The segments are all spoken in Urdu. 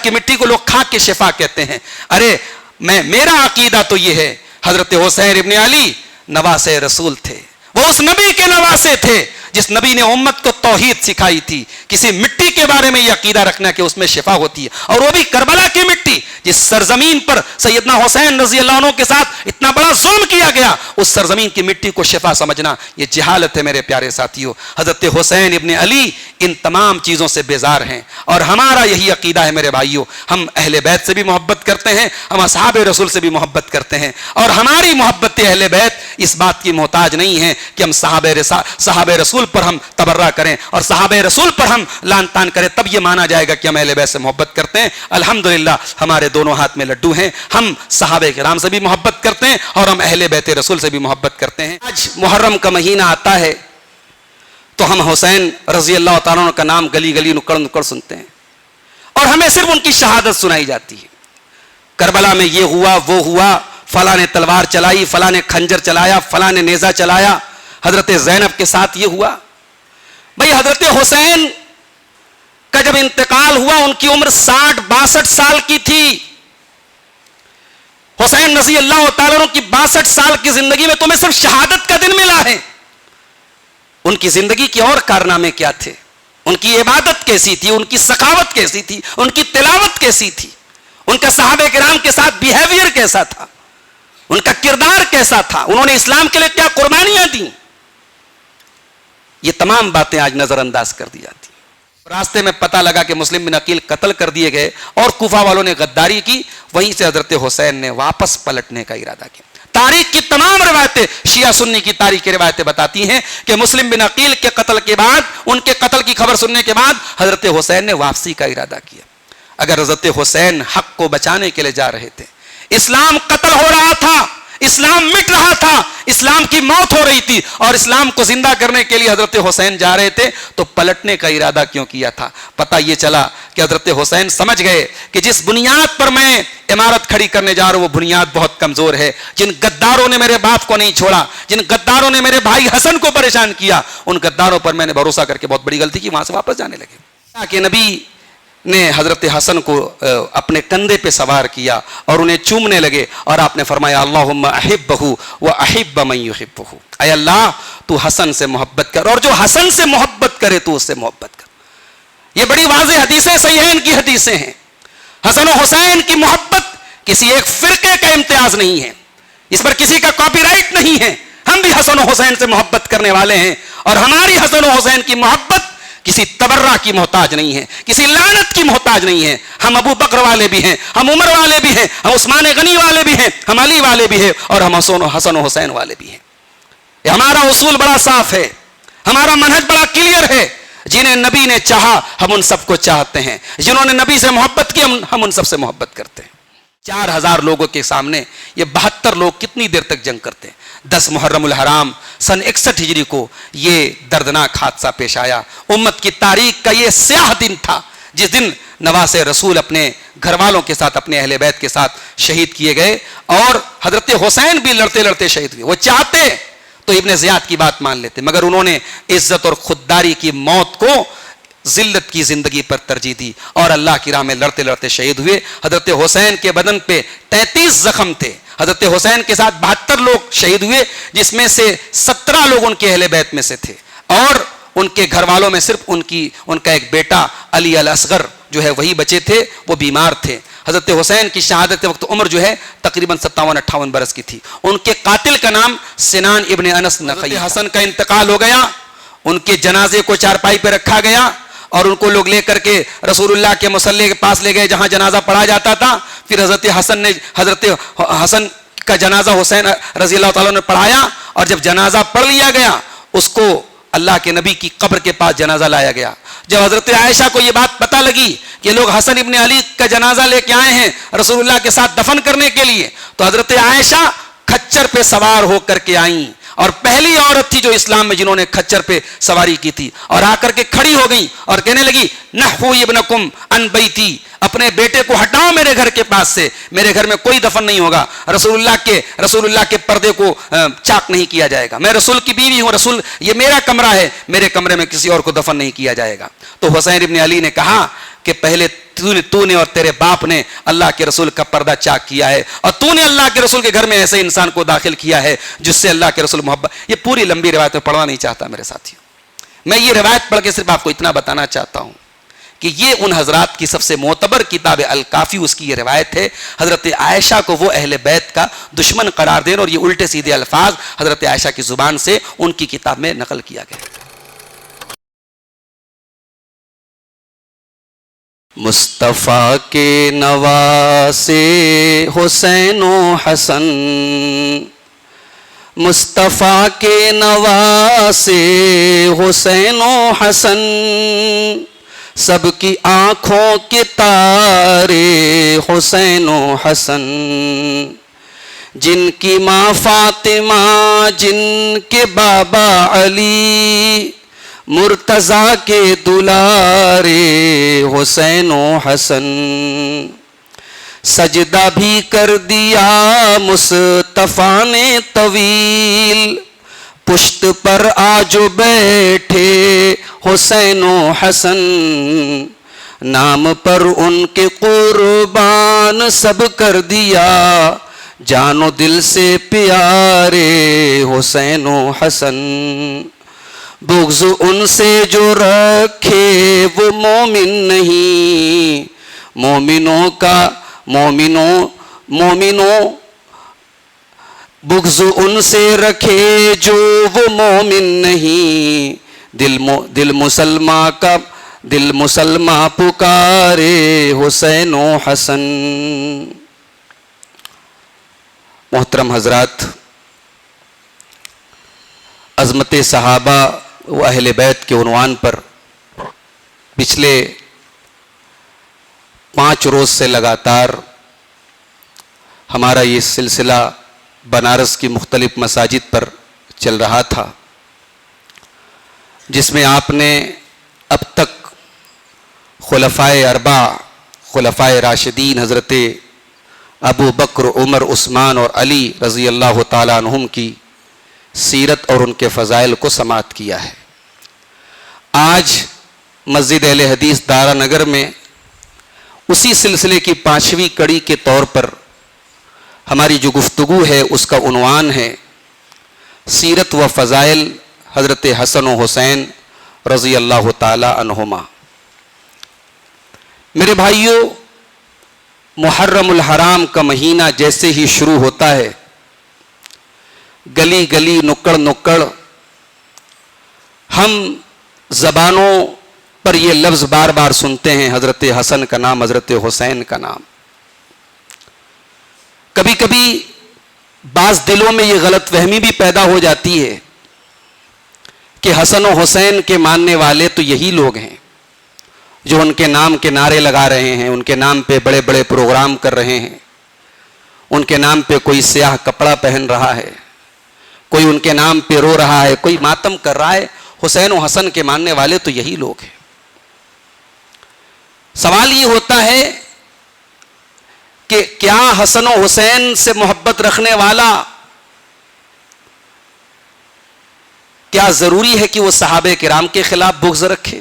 کی مٹی کو لوگ کھا کے شفا کہتے ہیں. ارے میرا عقیدہ تو یہ ہے, حضرت حسین ابن علی نواسے رسول تھے, وہ اس نبی کے نواسے تھے جس نبی نے امت کو توحید سکھائی تھی. کسی مٹی کے بارے میں یہ عقیدہ رکھنا کہ اس میں شفا ہوتی ہے, اور وہ بھی کربلا کی مٹی, جس سرزمین پر سیدنا حسین رضی اللہ عنہ کے ساتھ اتنا بڑا ظلم کیا گیا, اس سرزمین کی مٹی کو شفا سمجھنا یہ جہالت ہے میرے پیارے ساتھیوں. حضرت حسین ابن علی ان تمام چیزوں سے بیزار ہیں, اور ہمارا یہی عقیدہ ہے میرے بھائیوں. ہم اہل بیت سے بھی محبت کرتے ہیں, ہم اصحاب رسول سے بھی محبت کرتے ہیں, اور ہماری محبت اہل بیت اس بات کی محتاج نہیں ہے کہ ہم صحابہ رسول پر ہم تبرہ کریں اور صحابہ رسول پر ہم لان تان کریں, تب یہ مانا جائے گا کہ ہم اہل بیت سے محبت کرتے ہیں. الحمدللہ ہمارے دونوں ہاتھ میں لڈو ہیں, ہم صحابہ کرام سے بھی محبت کرتے ہیں اور ہم اہل بیت رسول سے بھی محبت کرتے ہیں. آج محرم کا مہینہ آتا ہے تو ہم حسین رضی اللہ تعالیٰ عنہ کا نام گلی گلی نکڑ نکڑ سنتے ہیں, اور ہمیں صرف ان کی شہادت سنائی جاتی ہے. کربلا میں یہ ہوا, وہ ہوا, فلاں نے تلوار چلائی, فلاں نے خنجر چلایا, فلاں نے نیزہ چلایا, حضرت زینب کے ساتھ یہ ہوا. بھئی حضرت حسین کا جب انتقال ہوا ان کی عمر 60-62 سال کی تھی. حسین رضی اللہ تعالیٰ عنہ کی 62 سال کی زندگی میں تمہیں صرف شہادت کا دن ملا ہے. ان کی زندگی کے اور کارنامے کیا تھے, ان کی عبادت کیسی تھی, ان کی سخاوت کیسی تھی, ان کی تلاوت کیسی تھی, ان کا صحابہ کرام کے ساتھ بیہیویئر کیسا تھا, ان کا کردار کیسا تھا, انہوں نے اسلام کے لیے کیا قربانیاں دیں. یہ تمام باتیں آج نظر انداز کر دی جاتی ہیں. راستے میں پتہ لگا کہ مسلم بن عقیل قتل کر دیے گئے اور کوفہ والوں نے غداری کی, وہیں سے حضرت حسین نے واپس پلٹنے کا ارادہ کیا. تاریخ کی تمام روایتیں, شیعہ سنی کی تاریخ کی روایتیں بتاتی ہیں کہ مسلم بن عقیل کے قتل کے بعد, ان کے قتل کی خبر سننے کے بعد حضرت حسین نے واپسی کا ارادہ کیا. اگر حضرت حسین حق کو بچانے کے لیے جا رہے تھے, اسلام قتل ہو رہا تھا, اسلام مٹ رہا تھا, اسلام کی موت ہو رہی تھی, اور اسلام کو زندہ کرنے کے لیے حضرت حسین جا رہے تھے, تو پلٹنے کا ارادہ کیوں کیا تھا؟ پتہ یہ چلا کہ حضرت حسین سمجھ گئے کہ جس بنیاد پر میں عمارت کھڑی کرنے جا رہا ہوں وہ بنیاد بہت کمزور ہے. جن غداروں نے میرے باپ کو نہیں چھوڑا, جن غداروں نے میرے بھائی حسن کو پریشان کیا, ان غداروں پر میں نے بھروسہ کر کے بہت بڑی غلطی کی, وہاں سے واپس جانے لگے. کہ نبی نے حضرت حسن کو اپنے کندھے پہ سوار کیا اور انہیں چومنے لگے, اور آپ نے فرمایا اللہم احبہ واحب من یحبہ, اے اللہ تو حسن سے محبت کر, اور جو حسن سے محبت کرے تو اس سے محبت کر. یہ بڑی واضح حدیثیں, صحیحین کی حدیثیں ہیں. حسن و حسین کی محبت کسی ایک فرقے کا امتیاز نہیں ہے, اس پر کسی کا کاپی رائٹ نہیں ہے. ہم بھی حسن و حسین سے محبت کرنے والے ہیں, اور ہماری حسن و حسین کی محبت کسی تبرہ کی محتاج نہیں ہے, کسی لعنت کی محتاج نہیں ہے. ہم ابو بکر والے بھی ہیں, ہم عمر والے بھی ہیں, ہم عثمان غنی والے بھی ہیں, ہم علی والے بھی ہیں, اور ہم حسن و حسین والے بھی ہیں. ہمارا اصول بڑا صاف ہے, ہمارا منہج بڑا کلیئر ہے. جنہیں نبی نے چاہا ہم ان سب کو چاہتے ہیں, جنہوں نے نبی سے محبت کی ہم ان سب سے محبت کرتے ہیں. 4000 لوگوں کے سامنے یہ 72 لوگ کتنی دیر تک جنگ کرتے ہیں؟ 10 محرم الحرام سن 61 ہجری کو یہ دردناک حادثہ پیش آیا. امت کی تاریخ کا یہ سیاہ دن تھا جس دن نواسے رسول اپنے گھر والوں کے ساتھ, اپنے اہل بیت کے ساتھ شہید کیے گئے, اور حضرت حسین بھی لڑتے لڑتے شہید ہوئے. وہ چاہتے تو ابن زیاد کی بات مان لیتے, مگر انہوں نے عزت اور خودداری کی موت کو ذلت کی زندگی پر ترجیح دی, اور اللہ کی راہ میں لڑتے لڑتے شہید ہوئے. حضرت حسین کے بدن پہ 33 زخم تھے, حضرت حسین کے ساتھ 72 لوگ شہید ہوئے, جس میں سے 17 لوگ ان کے اہل بیت میں سے تھے, اور ان کے گھر والوں میں صرف ان کا ایک بیٹا علی الاصغر جو ہے وہی بچے تھے, وہ بیمار تھے. حضرت حسین کی شہادت کے وقت عمر جو ہے تقریباً 57-58 برس کی تھی. ان کے قاتل کا نام سنان ابن انس نخعی. حسن کا انتقال ہو گیا, ان کے جنازے کو چارپائی پہ رکھا گیا, اور ان کو لوگ لے کر کے رسول اللہ کے مصلی کے پاس لے گئے جہاں جنازہ پڑھا جاتا تھا. پھر حضرت حسن کا جنازہ حسین رضی اللہ تعالیٰ نے پڑھایا, اور جب جنازہ پڑھ لیا گیا اس کو اللہ کے نبی کی قبر کے پاس جنازہ لایا گیا. جب حضرت عائشہ کو یہ بات پتہ لگی کہ لوگ حسن ابن علی کا جنازہ لے کے آئے ہیں رسول اللہ کے ساتھ دفن کرنے کے لیے, تو حضرت عائشہ کھچر پہ سوار ہو کر کے آئیں, اور پہلی عورت تھی جو اسلام میں جنہوں نے کھچر پہ سواری کی تھی, اور آ کر کے کھڑی ہو گئی اور کہنے لگی نحو ابنکم عن بیتی, اپنے بیٹے کو ہٹاؤ میرے گھر کے پاس سے, میرے گھر میں کوئی دفن نہیں ہوگا, رسول اللہ کے پردے کو چاک نہیں کیا جائے گا, میں رسول کی بیوی ہوں, یہ میرا کمرہ ہے, میرے کمرے میں کسی اور کو دفن نہیں کیا جائے گا. تو حسین ابن علی نے کہا کہ پہلے تو نے اور تیرے باپ نے اللہ کے رسول کا پردہ چاک کیا ہے اور تو نے اللہ کے رسول کے گھر میں ایسے انسان کو داخل کیا ہے جس سے اللہ کے رسول محبت. یہ پوری لمبی روایت میں پڑھنا نہیں چاہتا میرے ساتھیوں. میں یہ روایت پڑھ کے صرف آپ کو اتنا بتانا چاہتا ہوں کہ یہ ان حضرات کی سب سے معتبر کتاب الکافی، اس کی یہ روایت ہے. حضرت عائشہ کو وہ اہل بیت کا دشمن قرار دینا اور یہ الٹے سیدھے الفاظ حضرت عائشہ کی زبان سے ان کی کتاب میں نقل کیا گیا. مصطفیٰ کے نواسے حسین و حسن، مصطفیٰ کے نواسے حسین و حسن، سب کی آنکھوں کے تارے حسین و حسن، جن کی ماں فاطمہ جن کے بابا علی، مرتضیٰ کے دلارے حسین و حسن، سجدہ بھی کر دیا مصطفیٰ نے طویل، پشت پر آج بیٹھے حسین و حسن، نام پر ان کے قربان سب کر دیا، جان و دل سے پیارے حسین و حسن، بغض ان سے جو رکھے وہ مومن نہیں، مومنوں کا مومنوں بغض ان سے رکھے جو وہ مومن نہیں، دل مسلمہ پکارے حسین و حسن. محترم حضرات، عظمت صحابہ و اہل بیت کے عنوان پر پچھلے 5 روز سے لگاتار ہمارا یہ سلسلہ بنارس کی مختلف مساجد پر چل رہا تھا، جس میں آپ نے اب تک خلفائے اربعہ، خلفائے راشدین حضرت ابو بکر، عمر، عثمان اور علی رضی اللہ تعالیٰ عنہم کی سیرت اور ان کے فضائل کو سماعت کیا ہے. آج مسجد اہل حدیث دارا نگر میں اسی سلسلے کی 5ویں کڑی کے طور پر ہماری جو گفتگو ہے اس کا عنوان ہے سیرت و فضائل حضرت حسن و حسین رضی اللہ تعالی عنہما. میرے بھائیوں، محرم الحرام کا مہینہ جیسے ہی شروع ہوتا ہے، گلی گلی نکڑ نکڑ ہم زبانوں پر یہ لفظ بار بار سنتے ہیں، حضرت حسن کا نام، حضرت حسین کا نام. کبھی کبھی بعض دلوں میں یہ غلط فہمی بھی پیدا ہو جاتی ہے کہ حسن و حسین کے ماننے والے تو یہی لوگ ہیں جو ان کے نام کے نعرے لگا رہے ہیں، ان کے نام پہ بڑے بڑے پروگرام کر رہے ہیں، ان کے نام پہ کوئی سیاہ کپڑا پہن رہا ہے، کوئی ان کے نام پہ رو رہا ہے، کوئی ماتم کر رہا ہے. حسین و حسن کے ماننے والے تو یہی لوگ ہیں. سوال یہ ہوتا ہے کہ کیا حسن و حسین سے محبت رکھنے والا کیا ضروری ہے کہ وہ صحابہ کرام کے خلاف بغض رکھے؟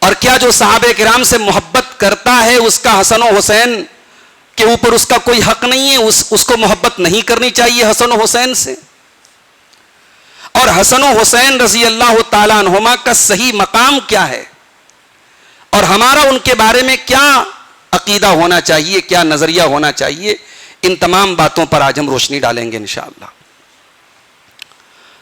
اور کیا جو صحابہ کرام سے محبت کرتا ہے اس کا حسن و حسین کے اوپر اس کا کوئی حق نہیں ہے، اس کو محبت نہیں کرنی چاہیے حسن و حسین سے؟ اور حسن و حسین رضی اللہ تعالیٰ عنہما کا صحیح مقام کیا ہے اور ہمارا ان کے بارے میں کیا عقیدہ ہونا چاہیے، کیا نظریہ ہونا چاہیے، ان تمام باتوں پر آج ہم روشنی ڈالیں گے انشاءاللہ.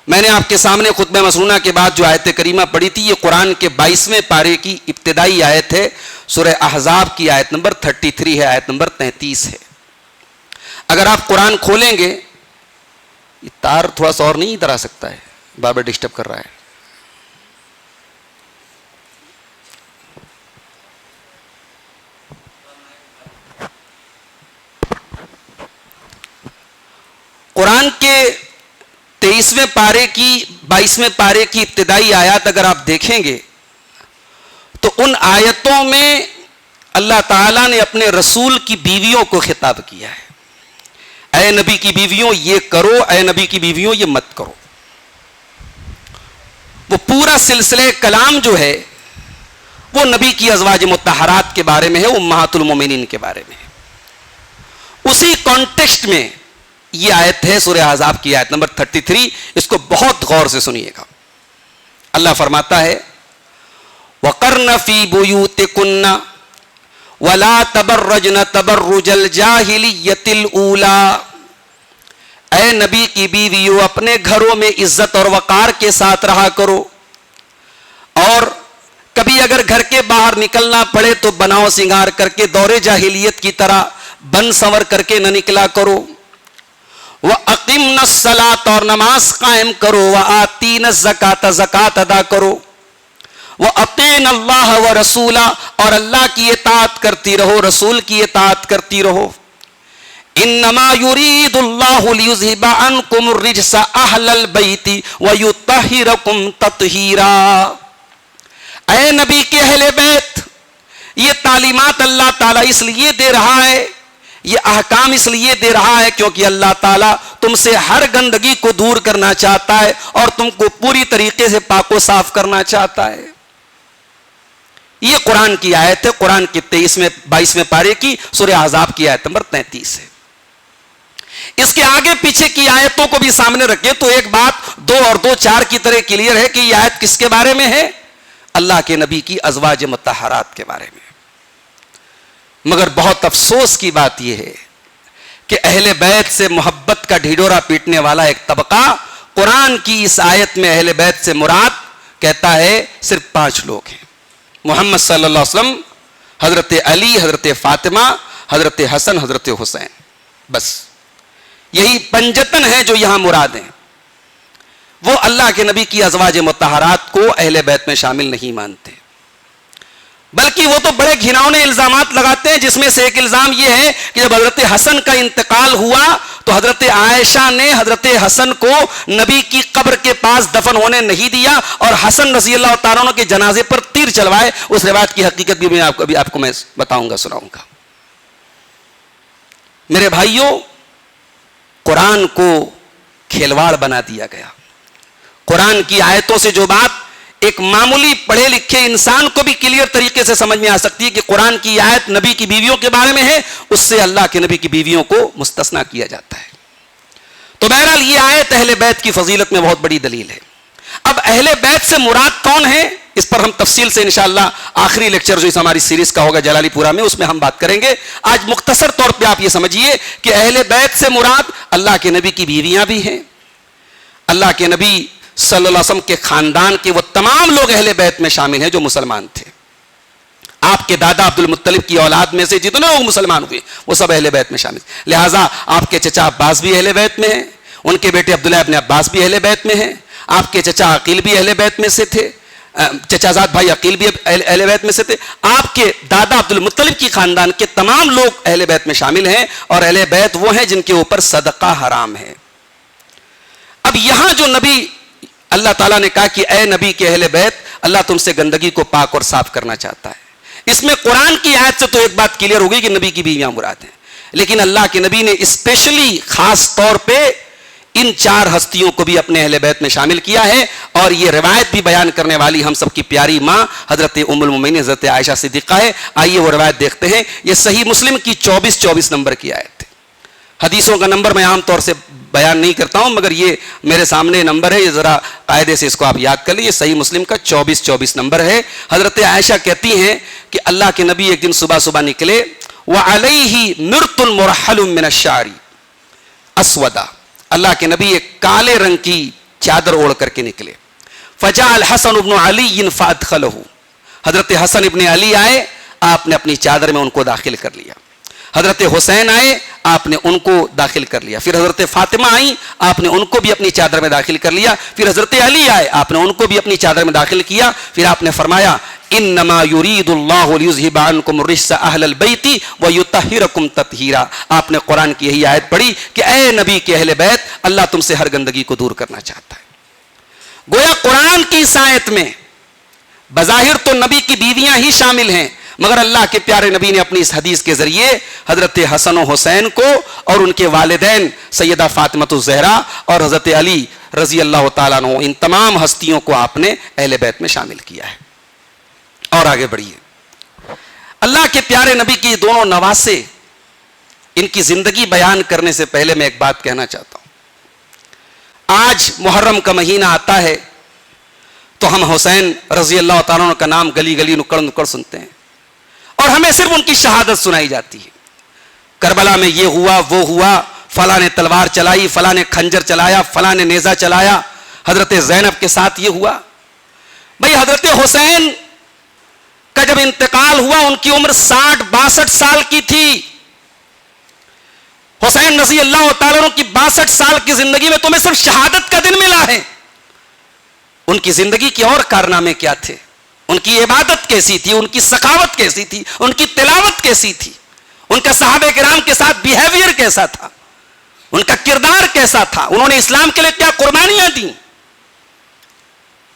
میں نے آپ کے سامنے خطبہ مسنونہ کے بعد جو آیت کریمہ پڑھی تھی، یہ قرآن کے 22ویں پارے کی ابتدائی آیت ہے، سورہ احزاب کی آیت نمبر 33 ہے، آیت نمبر 33 ہے. اگر آپ قرآن کھولیں گے، یہ تار تھوڑا سا اور نہیں ادھر آ سکتا ہے، بار بار ڈسٹرب کر رہا ہے. قرآن کے 23ویں پارے کی 22ویں پارے کی ابتدائی آیات اگر آپ دیکھیں گے تو ان آیتوں میں اللہ تعالیٰ نے اپنے رسول کی بیویوں کو خطاب کیا ہے. اے نبی کی بیویوں یہ کرو، اے نبی کی بیویوں یہ مت کرو. وہ پورا سلسلہ کلام جو ہے وہ نبی کی ازواج مطہرات کے بارے میں ہے, امہات المومنین کے بارے میں ہے. اسی کانٹیکسٹ میں یہ آیت ہے سورہ احزاب کی آیت نمبر 33. اس کو بہت غور سے سنیے گا. اللہ فرماتا ہے وَقَرْنَ فِي بُيُوتِكُنَّ وَلَا تَبَرَّجْنَ تَبَرُّجَ الْجَاهِلِيَّةِ الْأُولَى. اے نبی کی بیویوں, اپنے گھروں میں عزت اور وقار کے ساتھ رہا کرو, اور کبھی اگر گھر کے باہر نکلنا پڑے تو بناؤ سنگار کر کے دور جاہلیت کی طرح بن سنور کر کے نہ نکلا کرو. وَأَقِمْنَ الصَّلَاةَ, اور نماز قائم کرو. وَآتِينَ الزَّكَاةَ, زکات ادا کرو. وَأَطِيعْنَ اللَّهَ وَرَسُولَهُ, اور اللہ کی اطاعت کرتی رہو, رسول کی اطاعت کرتی رہو. انما يريد الله ليذهب عنكم الرجس اهل البيت ويطهركم تطهيرا. اے نبی کے اہل بیت, یہ تعلیمات اللہ تعالیٰ اس لیے دے رہا ہے, یہ احکام اس لیے دے رہا ہے کیونکہ اللہ تعالیٰ تم سے ہر گندگی کو دور کرنا چاہتا ہے اور تم کو پوری طریقے سے پاک و صاف کرنا چاہتا ہے. یہ قرآن کی آیت ہے, قرآن کی 22ویں پارے کی سورہ احزاب کی آیت نمبر 33 ہے. اس کے آگے پیچھے کی آیتوں کو بھی سامنے رکھیں تو ایک بات 2 اور 2 4 کی طرح کلیئر ہے کہ یہ آیت کس کے بارے میں ہے؟ اللہ کے نبی کی ازواج مطہرات کے بارے میں. مگر بہت افسوس کی بات یہ ہے کہ اہل بیت سے محبت کا ڈھیڈورا پیٹنے والا ایک طبقہ قرآن کی اس آیت میں اہل بیت سے مراد کہتا ہے صرف 5 لوگ ہیں. محمد صلی اللہ علیہ وسلم, حضرت علی, حضرت فاطمہ, حضرت حسن, حضرت حسین, بس یہی پنجتن ہے جو یہاں مراد ہیں. وہ اللہ کے نبی کی ازواج مطہرات کو اہل بیت میں شامل نہیں مانتے, بلکہ وہ تو بڑے گھناؤنے الزامات لگاتے ہیں, جس میں سے ایک الزام یہ ہے کہ جب حضرت حسن کا انتقال ہوا تو حضرت عائشہ نے حضرت حسن کو نبی کی قبر کے پاس دفن ہونے نہیں دیا اور حسن رضی اللہ تعالیٰ عنہ کے جنازے پر تیر چلوائے. اس روایت کی حقیقت بھی میں آپ کو میں بتاؤں گا, سناؤں گا. میرے بھائیوں, قرآن کو کھلواڑ بنا دیا گیا. قرآن کی آیتوں سے جو بات ایک معمولی پڑھے لکھے انسان کو بھی کلیئر طریقے سے سمجھ میں آ سکتی ہے کہ قرآن کی آیت نبی کی بیویوں کے بارے میں ہے, اس سے اللہ کے نبی کی بیویوں کو مستثنا کیا جاتا ہے. تو بہرحال یہ آیت اہل بیت کی فضیلت میں بہت بڑی دلیل ہے. اب اہل بیت سے مراد کون ہے, اس پر ہم تفصیل سے انشاءاللہ آخری لیکچر جو اس ہماری سیریز کا ہوگا جلالی پورہ میں, اس میں ہم بات کریں گے. آج مختصر طور پہ آپ یہ سمجھیے کہ اہل بیت سے مراد اللہ کے نبی کی بیویاں بھی ہیں, اللہ کے نبی صلی اللہ علیہ وسلم کے خاندان کے وہ تمام لوگ اہل بیت میں شامل ہیں جو مسلمان تھے. آپ کے دادا عبد المطلب کی اولاد میں سے جتنے لوگ مسلمان ہوئے وہ سب اہل بیت میں شامل. لہٰذا آپ کے چچا عباس بھی اہل بیت میں ہیں, ان کے بیٹے عبداللہ ابن عباس بھی اہل بیت میں ہیں, آپ کے چچا عقیل بھی اہل بیت میں سے تھے, چچا زاد بھائی عقیل بھی اہل بیت میں سے تھے. آپ کے دادا عبد المطلب کی خاندان کے تمام لوگ اہل بیت میں شامل ہیں, اور اہل بیت وہ ہیں جن کے اوپر صدقہ حرام ہے. اب یہاں جو نبی اللہ تعالیٰ نے کہا کہ اے نبی کے اہل بیت, اللہ تم سے گندگی کو پاک اور صاف کرنا چاہتا ہے, اس میں قرآن کی آیت سے تو ایک بات کلیئر ہو گئی کہ نبی کی بیویاں مراد ہیں, لیکن اللہ کے نبی نے اسپیشلی خاص طور پہ ان 4 ہستیوں کو بھی اپنے اہل بیت میں شامل کیا ہے. اور یہ روایت بھی بیان کرنے والی ہم سب کی پیاری ماں حضرت ام المومنین حضرت عائشہ صدیقہ ہے. آئیے وہ روایت دیکھتے ہیں. یہ صحیح مسلم کی 24 نمبر کی آیت ہے. حدیثوں کا نمبر میں عام طور سے بیان نہیں کرتا ہوں, مگر یہ میرے سامنے نمبر ہے, یہ ذرا قاعدے سے اس کو آپ یاد کر لیں. یہ صحیح مسلم کا 24 نمبر ہے. حضرت عائشہ کہتی ہیں کہ اللہ کے نبی ایک دن صبح نکلے, وَعَلَيْهِ مِرْطٌ مُرَحَّلٌ مِّنَ الشَّعْرِ أَسْوَدًا, اللہ کے نبی ایک کالے رنگ کی چادر اوڑھ کر کے نکلے. فَجَاءَ الْحَسَنُ بْنُ عَلِيٍّ فَأَدْخَلَهُ, حضرت حسن ابن علی آئے, آپ نے اپنی چادر میں ان کو داخل کر لیا. حضرت حسین آئے, آپ نے ان کو داخل کر لیا. پھر حضرت فاطمہ آئیں, آپ نے ان کو بھی اپنی چادر میں داخل کر لیا. پھر حضرت علی آئے, آپ نے ان کو بھی اپنی چادر میں داخل کیا. پھر آپ نے فرمایا انما یرید اللہ لیذھب عنکم الرجس اہل البیت ویطہرکم تطہیرا. آپ نے قرآن کی یہی آیت پڑھی کہ اے نبی کے اہل بیت, اللہ تم سے ہر گندگی کو دور کرنا چاہتا ہے. گویا قرآن کی اس آیت میں بظاہر تو نبی کی بیویاں ہی شامل ہیں, مگر اللہ کے پیارے نبی نے اپنی اس حدیث کے ذریعے حضرت حسن و حسین کو اور ان کے والدین سیدہ فاطمۃ الزہرا اور حضرت علی رضی اللہ تعالیٰ عنہ, ان تمام ہستیوں کو آپ نے اہل بیت میں شامل کیا ہے. اور آگے بڑھیے. اللہ کے پیارے نبی کی دونوں نواسے, ان کی زندگی بیان کرنے سے پہلے میں ایک بات کہنا چاہتا ہوں. آج محرم کا مہینہ آتا ہے تو ہم حسین رضی اللہ تعالیٰ عنہ کا نام گلی گلی نکڑ نکڑ سنتے ہیں, اور ہمیں صرف ان کی شہادت سنائی جاتی ہے. کربلا میں یہ ہوا, وہ ہوا, فلاں نے تلوار چلائی, فلاں نے خنجر چلایا, فلاں نے نیزہ چلایا, حضرت زینب کے ساتھ یہ ہوا. بھئی حضرت حسین کا جب انتقال ہوا ان کی عمر 60-62 سال کی تھی. حسین رضی اللہ تعالیٰ عنہ کی 62 سال کی زندگی میں تمہیں صرف شہادت کا دن ملا ہے. ان کی زندگی کے اور کارنامے کیا تھے؟ ان کی عبادت کیسی تھی, ان کی سخاوت کیسی تھی, ان کی تلاوت کیسی تھی, ان کا صحابہ کرام کے ساتھ بیہیویئر کیسا تھا, ان کا کردار کیسا تھا, انہوں نے اسلام کے لیے کیا قربانیاں دیں.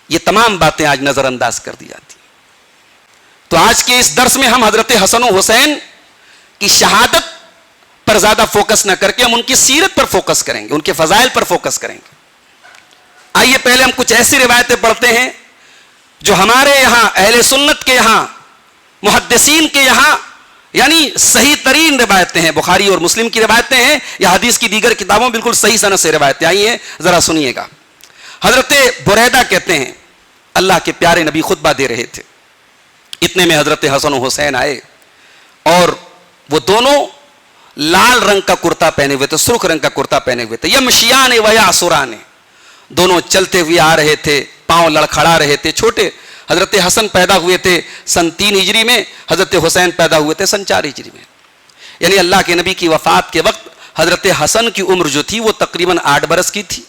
یہ تمام باتیں آج نظر انداز کر دی جاتی. تو آج کے اس درس میں ہم حضرت حسن و حسین کی شہادت پر زیادہ فوکس نہ کر کے ہم ان کی سیرت پر فوکس کریں گے, ان کے فضائل پر فوکس کریں گے. آئیے پہلے ہم کچھ ایسی روایتیں پڑھتے ہیں جو ہمارے یہاں اہل سنت کے یہاں, محدثین کے یہاں یعنی صحیح ترین روایتیں ہیں. بخاری اور مسلم کی روایتیں ہیں یا حدیث کی دیگر کتابوں بالکل صحیح سند سے روایتیں آئی ہیں, ذرا سنیے گا. حضرت بریدہ کہتے ہیں اللہ کے پیارے نبی خطبہ دے رہے تھے, اتنے میں حضرت حسن و حسین آئے اور وہ دونوں لال رنگ کا کرتا پہنے ہوئے تھے, سرخ رنگ کا کرتا پہنے ہوئے تھے. یمشیان و یعصران, دونوں چلتے ہوئے آ رہے تھے, پاؤں لڑکھڑا رہے تھے. چھوٹے حضرت حسن پیدا ہوئے تھے سن 3 ہجری میں, حضرت حسین پیدا ہوئے تھے سن 4 ہجری میں. یعنی اللہ کے نبی کی وفات کے وقت حضرت حسن کی عمر جو تھی وہ تقریباً 8 برس کی تھی,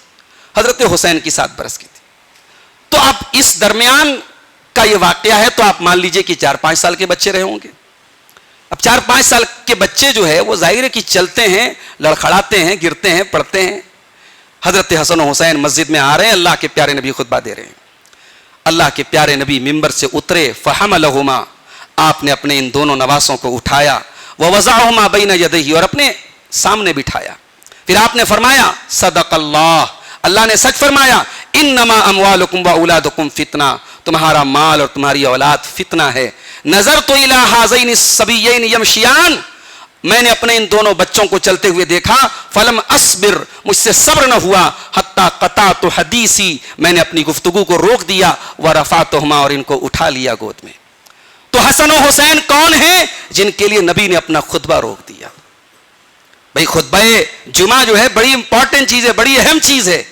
حضرت حسین کی 7 برس کی تھی. تو اب اس درمیان کا یہ واقعہ ہے تو آپ مان لیجئے کہ 4-5 سال کے بچے رہے ہوں گے. اب 4-5 سال کے بچے جو ہے وہ ظاہر ہے کہ چلتے ہیں, لڑکھڑاتے ہیں, گرتے ہیں, پڑتے ہیں. حضرت حسن و حسین مسجد میں آ رہے ہیں, اللہ کے پیارے نبی خطبہ دے رہے ہیں. اللہ کے پیارے نبی ممبر سے اترے, فحملہما, آپ نے اپنے ان دونوں نواسوں کو اٹھایا, ووضعہما بین یدیہ, اور اپنے سامنے بٹھایا. پھر آپ نے فرمایا صدق اللہ, اللہ نے سچ فرمایا, انما اموالکم و اولادکم فتنہ, تمہارا مال اور تمہاری اولاد فتنہ ہے. نظرت الی ھذین الصبیین یمشیان, میں نے اپنے ان دونوں بچوں کو چلتے ہوئے دیکھا, فلم اصبر, مجھ سے صبر نہ ہوا, حتی قطعت حدیثی, میں نے اپنی گفتگو کو روک دیا, ورفعتہما, اور ان کو اٹھا لیا گود میں. تو حسن و حسین کون ہیں جن کے لیے نبی نے اپنا خطبہ روک دیا. بھئی خطبہ جمعہ جو ہے بڑی امپورٹنٹ چیز ہے, بڑی اہم چیز ہے,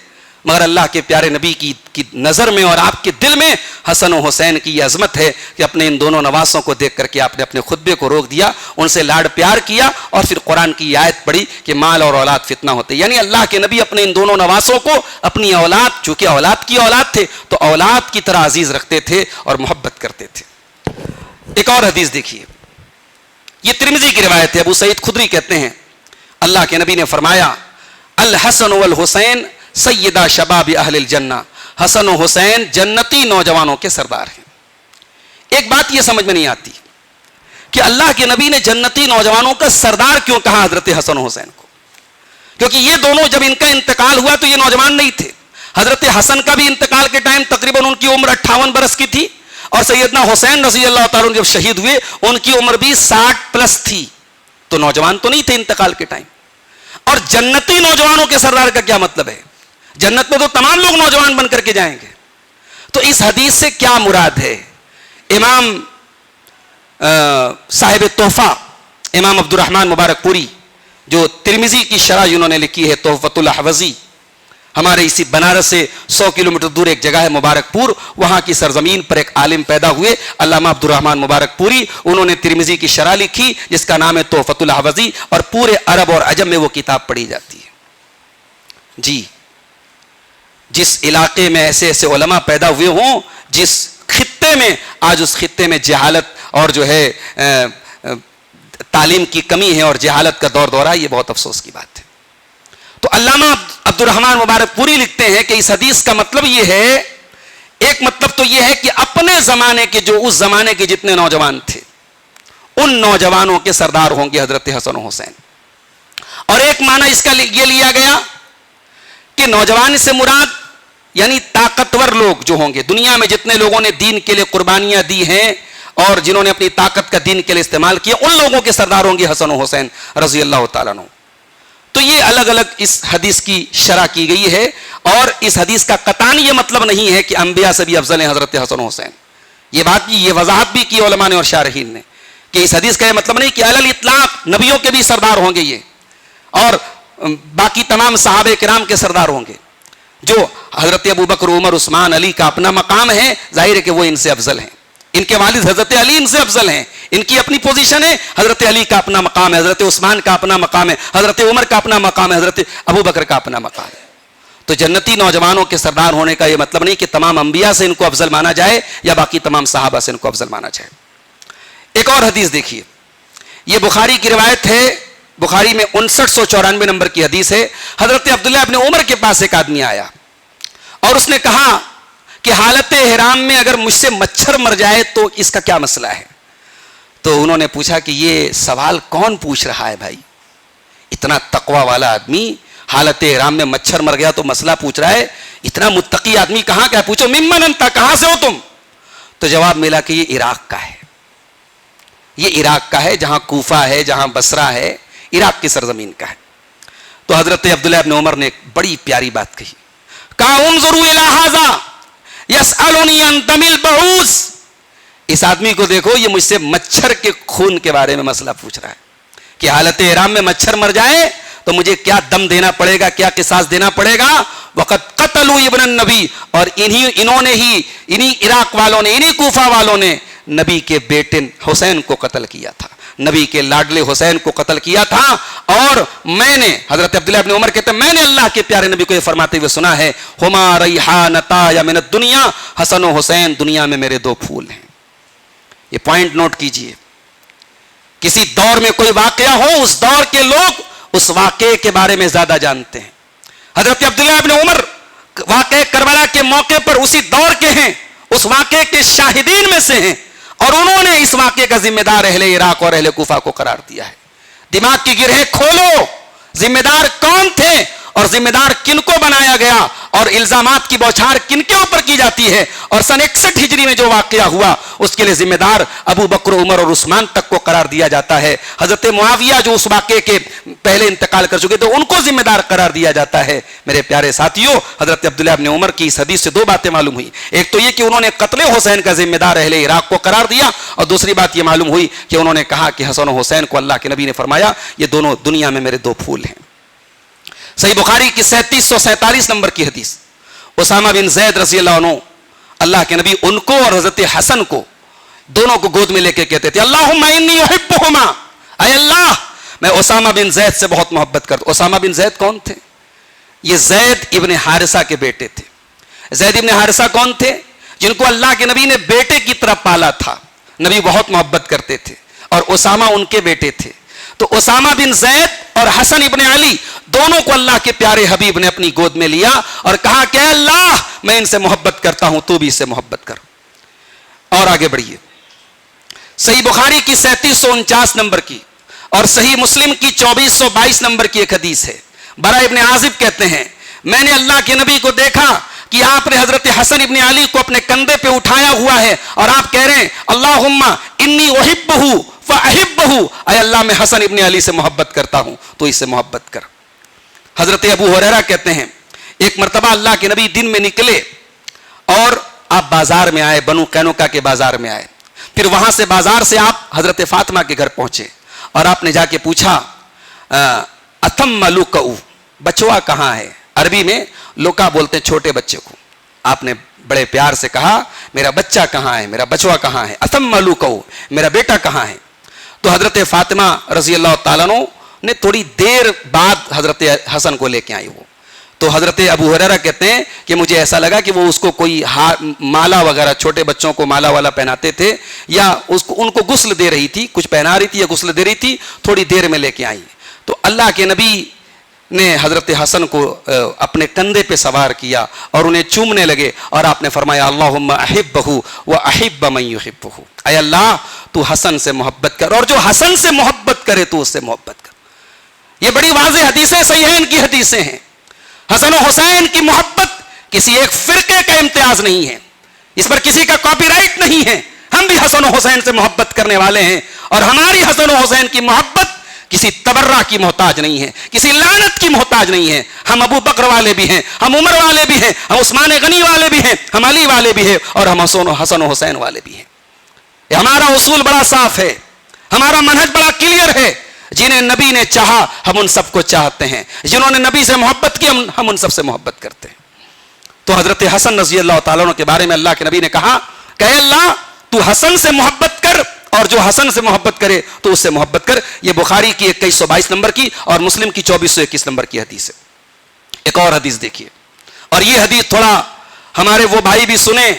مگر اللہ کے پیارے نبی کی نظر میں اور آپ کے دل میں حسن و حسین کی یہ عظمت ہے کہ اپنے ان دونوں نواسوں کو دیکھ کر کے آپ نے اپنے خطبے کو روک دیا, ان سے لاڈ پیار کیا, اور پھر قرآن کی آیت پڑھی کہ مال اور اولاد فتنہ ہوتے. یعنی اللہ کے نبی اپنے ان دونوں نواسوں کو اپنی اولاد, چونکہ اولاد کی اولاد تھے تو اولاد کی طرح عزیز رکھتے تھے اور محبت کرتے تھے. ایک اور حدیث دیکھیے, یہ ترمذی کی روایت ہے. ابو سعید خدری کہتے ہیں اللہ کے نبی نے فرمایا الحسن والحسین سیدہ شباب اہل الجنہ, حسن و حسین جنتی نوجوانوں کے سردار ہیں. ایک بات یہ سمجھ میں نہیں آتی کہ اللہ کے نبی نے جنتی نوجوانوں کا سردار کیوں کہا حضرت حسن و حسین کو, کیونکہ یہ دونوں جب ان کا انتقال ہوا تو یہ نوجوان نہیں تھے. حضرت حسن کا بھی انتقال کے ٹائم تقریباً ان کی عمر 58 برس کی تھی, اور سیدنا حسین رضی اللہ تعالیٰ عنہ جب شہید ہوئے ان کی عمر بھی 60 پلس تھی, تو نوجوان تو نہیں تھے انتقال کے ٹائم. اور جنتی نوجوانوں کے سردار کا کیا مطلب ہے؟ جنت میں تو تمام لوگ نوجوان بن کر کے جائیں گے. تو اس حدیث سے کیا مراد ہے؟ امام صاحب تحفہ امام عبد الرحمن مبارک پوری, جو ترمذی کی شرح انہوں نے لکھی ہے تحفۃ الاحوزی, ہمارے اسی بنارس سے 100 کلومیٹر دور ایک جگہ ہے مبارک پور, وہاں کی سرزمین پر ایک عالم پیدا ہوئے علامہ عبد الرحمن مبارک پوری. انہوں نے ترمذی کی شرح لکھی جس کا نام ہے تحفۃ الاحوزی, اور پورے عرب اور عجم میں وہ کتاب پڑھی جاتی ہے. جی, جس علاقے میں ایسے ایسے علماء پیدا ہوئے ہوں, جس خطے میں آج اس خطے میں جہالت اور جو ہے تعلیم کی کمی ہے اور جہالت کا دور دورہ, یہ بہت افسوس کی بات ہے. تو علامہ عبد الرحمن مبارک پوری لکھتے ہیں کہ اس حدیث کا مطلب یہ ہے, ایک مطلب تو یہ ہے کہ اپنے زمانے کے, جو اس زمانے کے جتنے نوجوان تھے ان نوجوانوں کے سردار ہوں گے حضرت حسن و حسین. اور ایک معنی اس کا یہ لیا گیا کہ نوجوان سے مراد یعنی طاقتور لوگ جو ہوں گے, دنیا میں جتنے لوگوں نے دین کے لیے قربانیاں دی ہیں اور جنہوں نے اپنی طاقت کا دین کے لیے استعمال کیا، ان لوگوں کے سردار ہوں گے حسن و حسین رضی اللہ تعالیٰ عنہ۔ تو یہ الگ الگ اس حدیث کی شرح کی گئی ہے، اور اس حدیث کا قطعاً یہ مطلب نہیں ہے کہ انبیاء سے بھی افضل ہیں حضرت حسن و حسین۔ یہ بات بھی، یہ وضاحت بھی کی علماء نے اور شارحین نے کہ اس حدیث کا یہ مطلب نہیں کہ علی الاطلاق نبیوں کے بھی سردار ہوں گے یہ، اور باقی تمام صحابہ کرام کے سردار ہوں گے۔ جو حضرت ابو بکر، عمر، عثمان، علی کا اپنا مقام ہے، ظاہر ہے کہ وہ ان سے افضل ہیں۔ ان کے والد حضرت علی ان سے افضل ہیں، ان کی اپنی پوزیشن ہے۔ حضرت علی کا اپنا مقام ہے، حضرت عثمان کا اپنا مقام ہے، حضرت عمر کا اپنا مقام ہے، حضرت ابو بکر کا اپنا مقام ہے۔ تو جنتی نوجوانوں کے سردار ہونے کا یہ مطلب نہیں کہ تمام انبیاء سے ان کو افضل مانا جائے یا باقی تمام صحابہ سے ان کو افضل مانا جائے۔ ایک اور حدیث دیکھیے، یہ بخاری کی روایت ہے، بخاری میں 5994 نمبر کی حدیث ہے۔ حضرت عبداللہ ابن عمر کے پاس ایک آدمی آیا اور اس نے کہا کہ حالت احرام میں اگر مجھ سے مچھر مر جائے تو اس کا کیا مسئلہ ہے؟ تو انہوں نے پوچھا کہ یہ سوال کون پوچھ رہا ہے بھائی؟ اتنا تقوی والا آدمی حالت احرام میں مچھر مر گیا تو مسئلہ پوچھ رہا ہے؟ اتنا متقی آدمی کہاں کا ہے؟ پوچھو ممن انت، کہاں سے ہو تم؟ تو جواب ملا کہ یہ عراق کا ہے، یہ عراق کا ہے، جہاں کوفہ ہے، جہاں بصرہ ہے، عراق کی سرزمین کا ہے۔ تو حضرت عبداللہ ابن عمر نے ایک بڑی پیاری بات کہی، کہا انظروا الی ھذا یسألنی عن دم البعوث، اس آدمی کو دیکھو، یہ مجھ سے مچھر کے خون کے بارے میں مسئلہ پوچھ رہا ہے کہ حالت احرام میں مچھر مر جائے تو مجھے کیا دم دینا پڑے گا، کیا قصاص دینا پڑے گا۔ وقد قتلوا ابن النبی، اور انہوں نے ہی، انہی عراق والوں نے، انہی کوفہ والوں نے نبی کے بیٹے حسین کو قتل کیا تھا، نبی کے لاڈلے حسین کو قتل کیا تھا۔ اور میں نے، حضرت عبداللہ ابن عمر کہتے ہیں، میں نے اللہ کے پیارے نبی کو یہ فرماتے ہوئے سنا ہے، ہما ریحانتا یا من الدنیا، حسن و حسین دنیا میں میرے دو پھول ہیں۔ یہ پوائنٹ نوٹ کیجئے، کسی دور میں کوئی واقعہ ہو، اس دور کے لوگ اس واقعے کے بارے میں زیادہ جانتے ہیں۔ حضرت عبداللہ ابن عمر واقعہ کربلا کے موقع پر اسی دور کے ہیں، اس واقعے کے شاہدین میں سے ہیں، اور انہوں نے اس واقعے کا ذمہ دار اہل عراق اور اہل کوفہ کو قرار دیا ہے۔ دماغ کی گرہیں کھولو، ذمہ دار کون تھے اور ذمہ دار کن کو بنایا گیا، اور الزامات کی بوچھار کن کے اوپر کی جاتی ہے، اور سن 61 ہجری میں جو واقعہ ہوا اس کے لیے ذمہ دار ابو بکر، عمر اور عثمان تک کو قرار دیا جاتا ہے۔ حضرت معاویہ جو اس واقعے کے پہلے انتقال کر چکے تھے ان کو ذمہ دار قرار دیا جاتا ہے۔ میرے پیارے ساتھیوں، حضرت عبداللہ ابن عمر کی اس حدیث سے دو باتیں معلوم ہوئی، ایک تو یہ کہ انہوں نے قتل حسین کا ذمہ دار اہل عراق کو قرار دیا، اور دوسری بات یہ معلوم ہوئی کہ انہوں نے کہا کہ حسن و حسین کو اللہ کے نبی نے فرمایا یہ دونوں دنیا میں میرے دو پھول ہیں۔ صحیح بخاری کی 3747 نمبر کی حدیث، اسامہ بن زید رضی اللہ عنہ، اللہ کے نبی ان کو اور حضرت حسن کو دونوں کو گود میں لے کے کہتے تھے، اللہم انی احبہما، اے اللہ میں اسامہ بن زید سے بہت محبت کرتا ہوں۔ اسامہ بن زید کون تھے؟ یہ زید ابن حارثہ کے بیٹے تھے۔ زید ابن حارثہ کون تھے؟ جن کو اللہ کے نبی نے بیٹے کی طرح پالا تھا، نبی بہت محبت کرتے تھے، اور اسامہ ان کے بیٹے تھے۔ تو اسامہ بن زید اور حسن ابن علی دونوں کو اللہ کے پیارے حبیب نے اپنی گود میں لیا اور کہا کہ اے اللہ میں ان سے محبت کرتا ہوں، تو بھی اس سے محبت کر۔ اور آگے بڑھیے، صحیح بخاری کی 3749 نمبر کی اور صحیح مسلم کی 2422 نمبر کی ایک حدیث ہے۔ برا ابن عازب کہتے ہیں میں نے اللہ کے نبی کو دیکھا کہ آپ نے حضرت حسن ابن علی کو اپنے کندھے پہ اٹھایا ہوا ہے اور آپ کہہ رہے ہیں اللہم انی احبہ فاحبہ، اے اللہ میں حسن ابن علی سے محبت کرتا ہوں تو اس سے محبت کر۔ حضرت ابو ہریرہ کہتے ہیں ایک مرتبہ اللہ کے نبی دن میں نکلے اور آپ بازار میں آئے، بنو قینوقہ کے بازار میں آئے، پھر وہاں سے بازار سے آپ حضرت فاطمہ کے گھر پہنچے اور آپ نے جا کے پوچھا اتم لکؤ، بچوا کہاں ہے؟ عربی میں لوکا بولتے ہیں چھوٹے بچے کو۔ آپ نے بڑے پیار سے کہا میرا بچہ کہاں ہے، میرا بچوا کہاں ہے، اتم لکؤ، میرا بیٹا کہاں ہے؟ تو حضرت فاطمہ رضی اللہ تعالیٰ عنہ نے تھوڑی دیر بعد حضرت حسن کو لے کے آئی وہ، تو حضرت ابو ہریرہ کہتے ہیں کہ مجھے ایسا لگا کہ وہ اس کو کوئی مالا وغیرہ، چھوٹے بچوں کو مالا والا پہناتے تھے یا ان کو غسل دے رہی تھی، کچھ پہنا رہی تھی یا غسل دے رہی تھی، تھوڑی دیر میں لے کے آئی۔ تو اللہ کے نبی نے حضرت حسن کو اپنے کندھے پہ سوار کیا اور انہیں چومنے لگے اور آپ نے فرمایا اللہم احبہ واحب من یحبہ، اے اللہ تو حسن سے محبت کر اور جو حسن سے محبت کرے تو اس سے محبت کر۔ یہ بڑی واضح حدیثیں صحیحین کی حدیثیں ہیں۔ حسن و حسین کی محبت کسی ایک فرقے کا امتیاز نہیں ہے، اس پر کسی کا کاپی رائٹ نہیں ہے۔ ہم بھی حسن و حسین سے محبت کرنے والے ہیں، اور ہماری حسن و حسین کی محبت کسی تبرہ کی محتاج نہیں ہے، کسی لعنت کی محتاج نہیں ہے۔ ہم ابو بکر والے بھی ہیں، ہم عمر والے بھی ہیں، ہم عثمان غنی والے بھی ہیں، ہم علی والے بھی ہیں، اور ہم حسن و حسین والے بھی ہیں۔ یہ ہمارا اصول بڑا صاف ہے، ہمارا منہج بڑا کلیئر ہے۔ جنہیں نبی نے چاہا ہم ان سب کو چاہتے ہیں، جنہوں نے نبی سے محبت کی ہم ان سب سے محبت کرتے ہیں۔ تو حضرت حسن رضی اللہ تعالیٰ عنہ کے بارے میں اللہ کے نبی نے کہا کہ اے اللہ تو حسن سے محبت کر، اور جو حسن سے محبت کرے تو اس سے محبت کر۔ یہ بخاری کی 2122 نمبر کی اور مسلم کی 2421 نمبر کی حدیث ہے۔ ایک اور حدیث دیکھیے، اور یہ حدیث تھوڑا ہمارے وہ بھائی بھی سنیں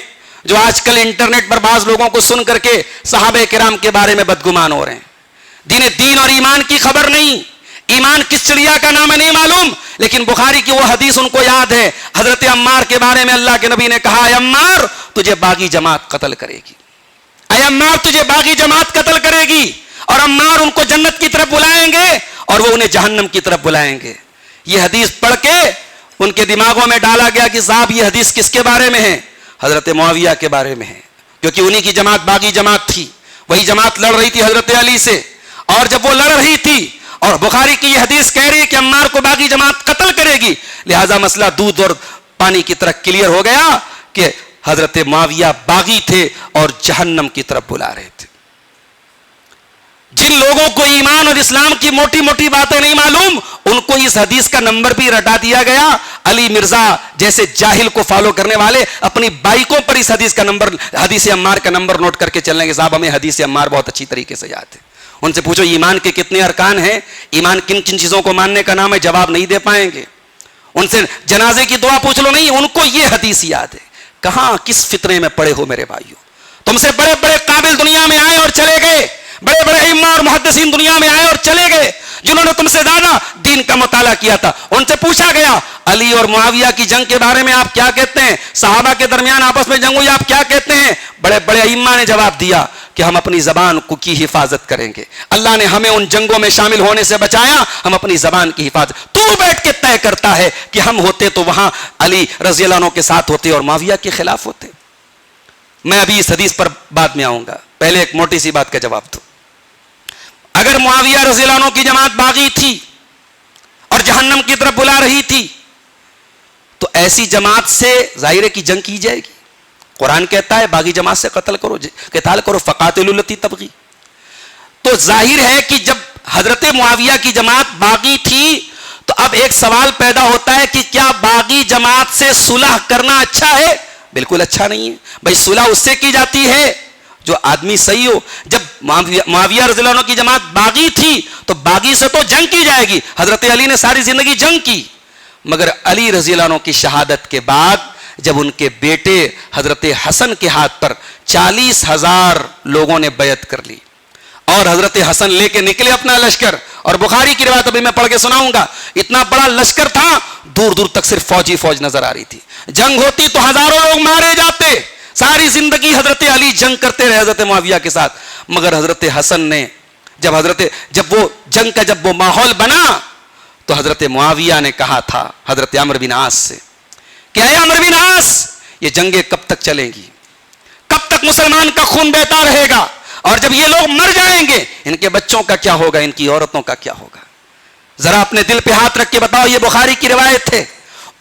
جو آج کل انٹرنیٹ پر بعض لوگوں کو سن کر کے صحابہ کرام کے بارے میں بدگمان ہو رہے ہیں۔ دین اور ایمان کی خبر نہیں، ایمان کس چڑیا کا نام ہے نہیں معلوم، لیکن بخاری کی وہ حدیث ان کو یاد ہے۔ حضرت عمار کے بارے میں اللہ کے نبی نے کہا اے عمار تجھے باغی جماعت قتل کرے گی، اے عمار تجھے باغی جماعت قتل کرے گی، اور عمار ان کو جنت کی طرف بلائیں گے اور وہ انہیں جہنم کی طرف بلائیں گے۔ یہ حدیث پڑھ کے ان کے دماغوں میں ڈالا گیا کہ صاحب یہ حدیث کس کے بارے میں ہے؟ حضرت معاویہ کے بارے میں ہے، کیونکہ انہی کی جماعت باغی جماعت تھی، وہی جماعت لڑ رہی تھی حضرت علی سے، اور جب وہ لڑ رہی تھی اور بخاری کی یہ حدیث کہہ رہی ہے کہ عمار کو باغی جماعت قتل کرے گی، لہذا مسئلہ دودھ اور پانی کی طرح کلیئر ہو گیا کہ حضرت معاویہ باغی تھے اور جہنم کی طرف بلا رہے تھے۔ جن لوگوں کو ایمان اور اسلام کی موٹی موٹی باتیں نہیں معلوم، ان کو اس حدیث کا نمبر بھی رٹا دیا گیا۔ علی مرزا جیسے جاہل کو فالو کرنے والے اپنی بائکوں پر اس حدیث کا نمبر، حدیث عمار کا نمبر نوٹ کر کے چلنے کے، صاحب ہمیں حدیث عمار بہت اچھی طریقے سے یاد ہے۔ ان سے پوچھو ایمان کے کتنے ارکان ہیں، ایمان کن کن چیزوں کو ماننے کا نام ہے، جواب نہیں دے پائیں گے۔ ان سے جنازے کی دعا پوچھ لو، نہیں، ان کو یہ حدیث یاد ہے۔ کہاں کس فطرے میں پڑے ہو میرے بھائیوں؟ تم سے بڑے بڑے قابل دنیا میں آئے اور چلے گئے، بڑے بڑے ائمہ اور محدثین دنیا میں آئے اور چلے گئے، جنہوں نے تم سے زیادہ دین کا مطالعہ کیا تھا۔ ان سے پوچھا گیا علی اور معاویہ کی جنگ کے بارے میں آپ کیا کہتے ہیں، صحابہ کے درمیان آپس میں جنگ ہوئی آپ کیا کہتے ہیں؟ بڑے بڑے ائمہ نے جواب دیا کہ ہم اپنی زبان کی حفاظت کریں گے، اللہ نے ہمیں ان جنگوں میں شامل ہونے سے بچایا، ہم اپنی زبان کی حفاظت۔ تو بیٹھ کے طے کرتا ہے کہ ہم ہوتے تو وہاں علی رضی اللہ عنہ کے ساتھ ہوتے اور معاویہ کے خلاف ہوتے۔ میں ابھی اس حدیث پر بعد میں آؤں گا، پہلے ایک موٹی سی بات کا جواب دو۔ اگر معاویہ رضی اللہ عنہ کی جماعت باغی تھی اور جہنم کی طرف بلا رہی تھی تو ایسی جماعت سے ظاہر کی جنگ کی جائے گی۔ قرآن کہتا ہے باغی جماعت سے قتال کرو فقاتلوا التی تبغی۔ تو ظاہر ہے کہ جب حضرت معاویہ کی جماعت باغی تھی تو اب ایک سوال پیدا ہوتا ہے کہ کیا باغی جماعت سے صلح کرنا اچھا ہے؟ بالکل اچھا نہیں ہے بھائی، صلح اس سے کی جاتی ہے جو آدمی صحیح ہو۔ جب معاویہ رضی اللہ عنہ کی جماعت باغی تھی تو باغی سے تو جنگ کی جائے گی، حضرت علی نے ساری زندگی جنگ کی، مگر علی رضی اللہ عنہ کی شہادت کے بعد جب ان کے بیٹے حضرت حسن کے ہاتھ پر 40,000 لوگوں نے بیعت کر لی اور حضرت حسن لے کے نکلے اپنا لشکر، اور بخاری کی روایت ابھی میں پڑھ کے سناؤں گا، اتنا بڑا لشکر تھا، دور دور تک صرف فوج نظر آ رہی تھی۔ جنگ ہوتی تو ہزاروں لوگ مارے جاتے، ساری زندگی حضرت علی جنگ کرتے رہے حضرت معاویہ کے ساتھ، مگر حضرت حسن نے جب وہ جنگ کا جب وہ ماحول بنا تو حضرت معاویہ نے کہا تھا حضرت عمرو بن عاص سے کہ اے عمرو بن عاص، یہ جنگیں کب تک چلیں گی؟ کب تک مسلمان کا خون بہتا رہے گا؟ اور جب یہ لوگ مر جائیں گے ان کے بچوں کا کیا ہوگا، ان کی عورتوں کا کیا ہوگا؟ ذرا اپنے دل پہ ہاتھ رکھ کے بتاؤ، یہ بخاری کی روایت ہے۔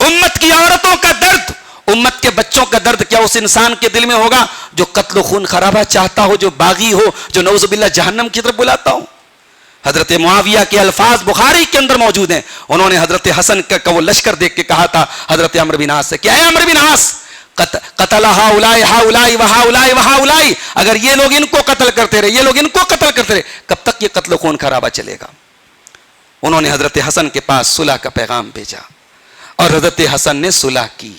امت کی عورتوں کا درد، امت کے بچوں کا درد کیا اس انسان کے دل میں ہوگا جو قتل و خون خرابہ چاہتا ہو، جو باغی ہو، جو نعوذ باللہ جہنم کی طرف بلاتا ہو؟ حضرت معاویہ کے الفاظ بخاری کے اندر موجود ہیں، انہوں نے حضرت حسن کا وہ لشکر دیکھ کے کہا تھا حضرت عمرو بن عاص سے کہ اے عمرو بن عاص، قتل ہؤلاء ہؤلاء وہؤلاء وہؤلاء، اگر یہ لوگ ان کو قتل کرتے رہے، یہ لوگ ان کو قتل کرتے رہے، کب تک یہ قتل و خون خرابہ چلے گا؟ انہوں نے حضرت حسن کے پاس صلح کا پیغام بھیجا اور حضرت حسن نے صلح کی،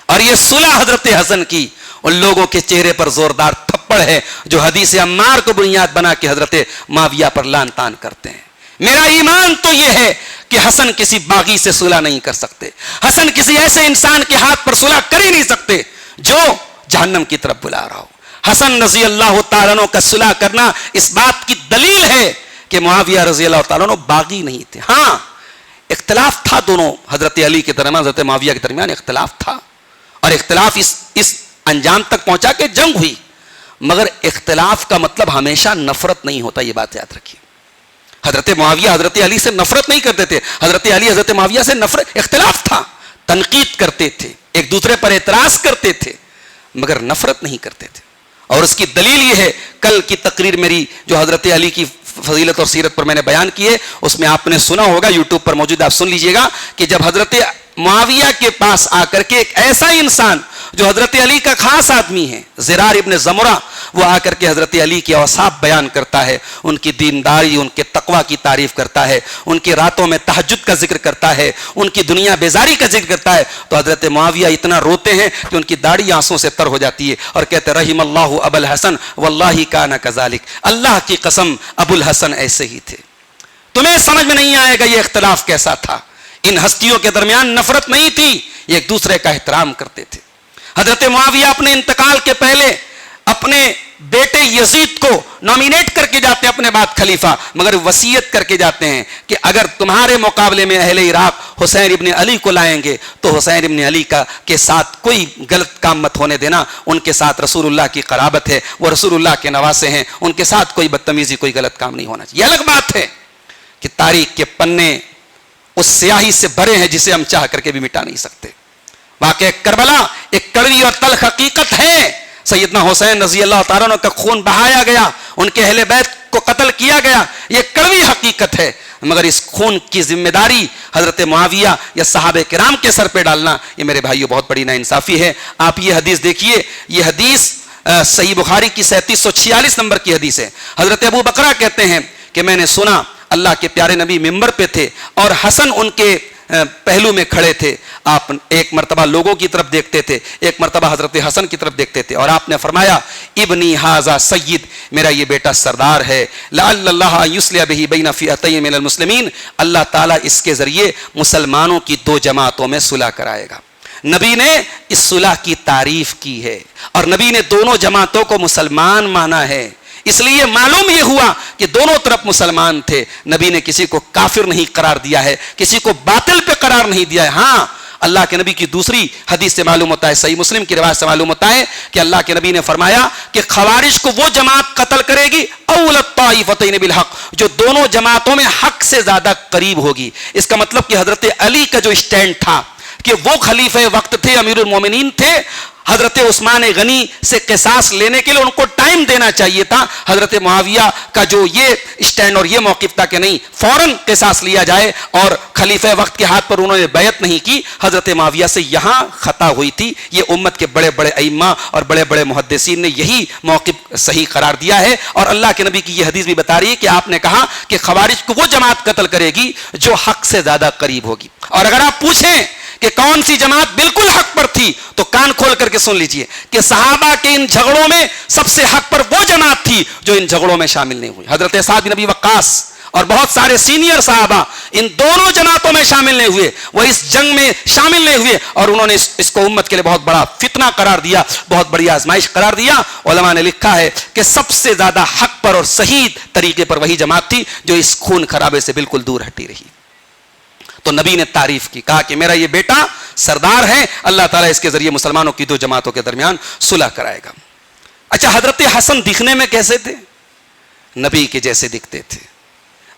اور یہ صلح حضرت حسن کی ان لوگوں کے چہرے پر زوردار تھپڑ ہے جو حدیث عمار کو بنیاد بنا کے حضرت معاویہ پر لان تان کرتے ہیں۔ میرا ایمان تو یہ ہے کہ حسن کسی باغی سے صلح نہیں کر سکتے، حسن کسی ایسے انسان کے ہاتھ پر صلح کر ہی نہیں سکتے جو جہنم کی طرف بلا رہا ہو۔ حسن رضی اللہ تعالیٰ عنہ کا صلح کرنا اس بات کی دلیل ہے کہ معاویہ رضی اللہ تعالیٰ عنہ باغی نہیں تھے۔ ہاں اختلاف تھا دونوں، حضرت علی کے درمیان حضرت معاویہ کے درمیان اختلاف تھا، اور اختلاف اس انجام تک پہنچا کہ جنگ ہوئی، مگر اختلاف کا مطلب ہمیشہ نفرت نہیں ہوتا, یہ بات یاد رکھیے. حضرت معاویہ حضرت علی سے نفرت نہیں کرتے تھے, حضرت علی حضرت معاویہ سے نفرت, اختلاف تھا, تنقید کرتے تھے, ایک دوسرے پر اعتراض کرتے تھے, مگر نفرت نہیں کرتے تھے. اور اس کی دلیل یہ ہے, کل کی تقریر میری جو حضرت علی کی فضیلت اور سیرت پر میں نے بیان کی ہے, اس میں آپ نے سنا ہوگا, یوٹیوب پر موجود, آپ سن لیجئے گا کہ جب حضرت معاویہ کے پاس آ کر کے ایک ایسا انسان جو حضرت علی کا خاص آدمی ہے, زرار ابن زمرہ, وہ آ کر کے حضرت علی کے اوصاف بیان کرتا ہے, ان کی دینداری, ان کے تقوی کی تعریف کرتا ہے, ان کی راتوں میں تہجد کا ذکر کرتا ہے, ان کی دنیا بیزاری کا ذکر کرتا ہے, تو حضرت معاویہ اتنا روتے ہیں کہ ان کی داڑھی آنسوں سے تر ہو جاتی ہے اور کہتے ہیں رحم اللہ ابو الحسن واللہ کان کذالک, اللہ کی قسم ابو الحسن ایسے ہی تھے. تمہیں سمجھ میں نہیں آئے گا یہ اختلاف کیسا تھا. ان ہستیوں کے درمیان نفرت نہیں تھی, یہ ایک دوسرے کا احترام کرتے تھے. حضرت معاویہ اپنے انتقال کے پہلے اپنے بیٹے یزید کو نامینیٹ کر کے جاتے ہیں اپنے بعد خلیفہ, مگر وصیت کر کے جاتے ہیں کہ اگر تمہارے مقابلے میں اہل عراق حسین ابن علی کو لائیں گے تو حسین ابن علی کے ساتھ کوئی غلط کام مت ہونے دینا, ان کے ساتھ رسول اللہ کی قرابت ہے, وہ رسول اللہ کے نواسے ہیں, ان کے ساتھ کوئی بدتمیزی, کوئی غلط کام نہیں ہونا چاہیے. یہ الگ بات ہے کہ تاریخ کے پنے اس سیاہی سے بھرے ہیں جسے ہم چاہ کر کے بھی مٹا نہیں سکتے. واقعہ کربلا ایک کڑوی اور تلخ حقیقت ہے. سیدنا حسین رضی اللہ تعالیٰ عنہ کا خون بہایا گیا, ان کے اہل بیت کو قتل کیا گیا, یہ کڑوی حقیقت ہے, مگر اس خون کی ذمہ داری حضرت معاویہ یا صحابہ کرام کے سر پہ ڈالنا, یہ میرے بھائیوں بہت بڑی ناانصافی ہے. آپ یہ حدیث دیکھیے, یہ حدیث صحیح بخاری کی 3746 نمبر کی حدیث ہے. حضرت ابو بکرہ کہتے ہیں کہ میں نے سنا اللہ کے پیارے نبی ممبر پہ تھے اور حسن ان کے پہلو میں کھڑے تھے. آپ ایک مرتبہ لوگوں کی طرف دیکھتے تھے, ایک مرتبہ حضرت حسن کی طرف دیکھتے تھے, اور آپ نے فرمایا ابنی ھذا سید, میرا یہ بیٹا سردار ہے, لعل اللہ یصلح بہ بین فئتین من المسلمین, اللہ تعالیٰ اس کے ذریعے مسلمانوں کی دو جماعتوں میں صلح کرائے گا. نبی نے اس صلح کی تعریف کی ہے اور نبی نے دونوں جماعتوں کو مسلمان مانا ہے. اس لیے معلوم یہ ہوا کہ دونوں طرف مسلمان تھے. نبی نے کسی کو کافر نہیں قرار دیا ہے, کسی کو باطل پہ قرار نہیں دیا ہے. ہاں, اللہ کے نبی کی دوسری حدیث سے معلوم ہوتا ہے, صحیح مسلم کی روایت سے معلوم ہوتا ہے کہ اللہ کے نبی نے فرمایا کہ خوارج کو وہ جماعت قتل کرے گی اول الطائفتین بالحق, جو دونوں جماعتوں میں حق سے زیادہ قریب ہوگی. اس کا مطلب کہ حضرت علی کا جو اسٹینڈ تھا کہ وہ خلیفہ وقت تھے, امیر المومنین تھے, حضرت عثمان غنی سے قصاص لینے کے لیے ان کو ٹائم دینا چاہیے تھا. حضرت معاویہ کا جو یہ اسٹینڈ اور یہ موقف تھا کہ نہیں, فوراً قصاص لیا جائے, اور خلیفہ وقت کے ہاتھ پر انہوں نے بیعت نہیں کی. حضرت معاویہ سے یہاں خطا ہوئی تھی. یہ امت کے بڑے بڑے ائمہ اور بڑے بڑے محدثین نے یہی موقف صحیح قرار دیا ہے, اور اللہ کے نبی کی یہ حدیث بھی بتا رہی ہے کہ آپ نے کہا کہ خوارج کو وہ جماعت قتل کرے گی جو حق سے زیادہ قریب ہوگی. اور اگر آپ پوچھیں کہ کون سی جماعت بالکل حق پر تھی, تو کان کھول کر کے سن لیجئے کہ صحابہ کے ان جھگڑوں میں سب سے حق پر وہ جماعت تھی جو ان جھگڑوں میں شامل نہیں ہوئی. حضرت سعد بن ابی وقاص اور بہت سارے سینئر صحابہ ان دونوں جماعتوں میں شامل نہیں ہوئے, وہ اس جنگ میں شامل نہیں ہوئے, اور انہوں نے اس کو امت کے لیے بہت بڑا فتنہ قرار دیا, بہت بڑی آزمائش قرار دیا. علماء نے لکھا ہے کہ سب سے زیادہ حق پر اور صحیح طریقے پر وہی جماعت تھی جو اس خون خرابے سے بالکل دور ہٹی رہی. تو نبی نے تعریف کی, کہا کہ میرا یہ بیٹا سردار ہے, اللہ تعالیٰ اس کے ذریعے مسلمانوں کی دو جماعتوں کے درمیان صلح کرائے گا. اچھا, حضرت حسن دکھنے میں کیسے تھے؟ نبی کے جیسے دکھتے تھے.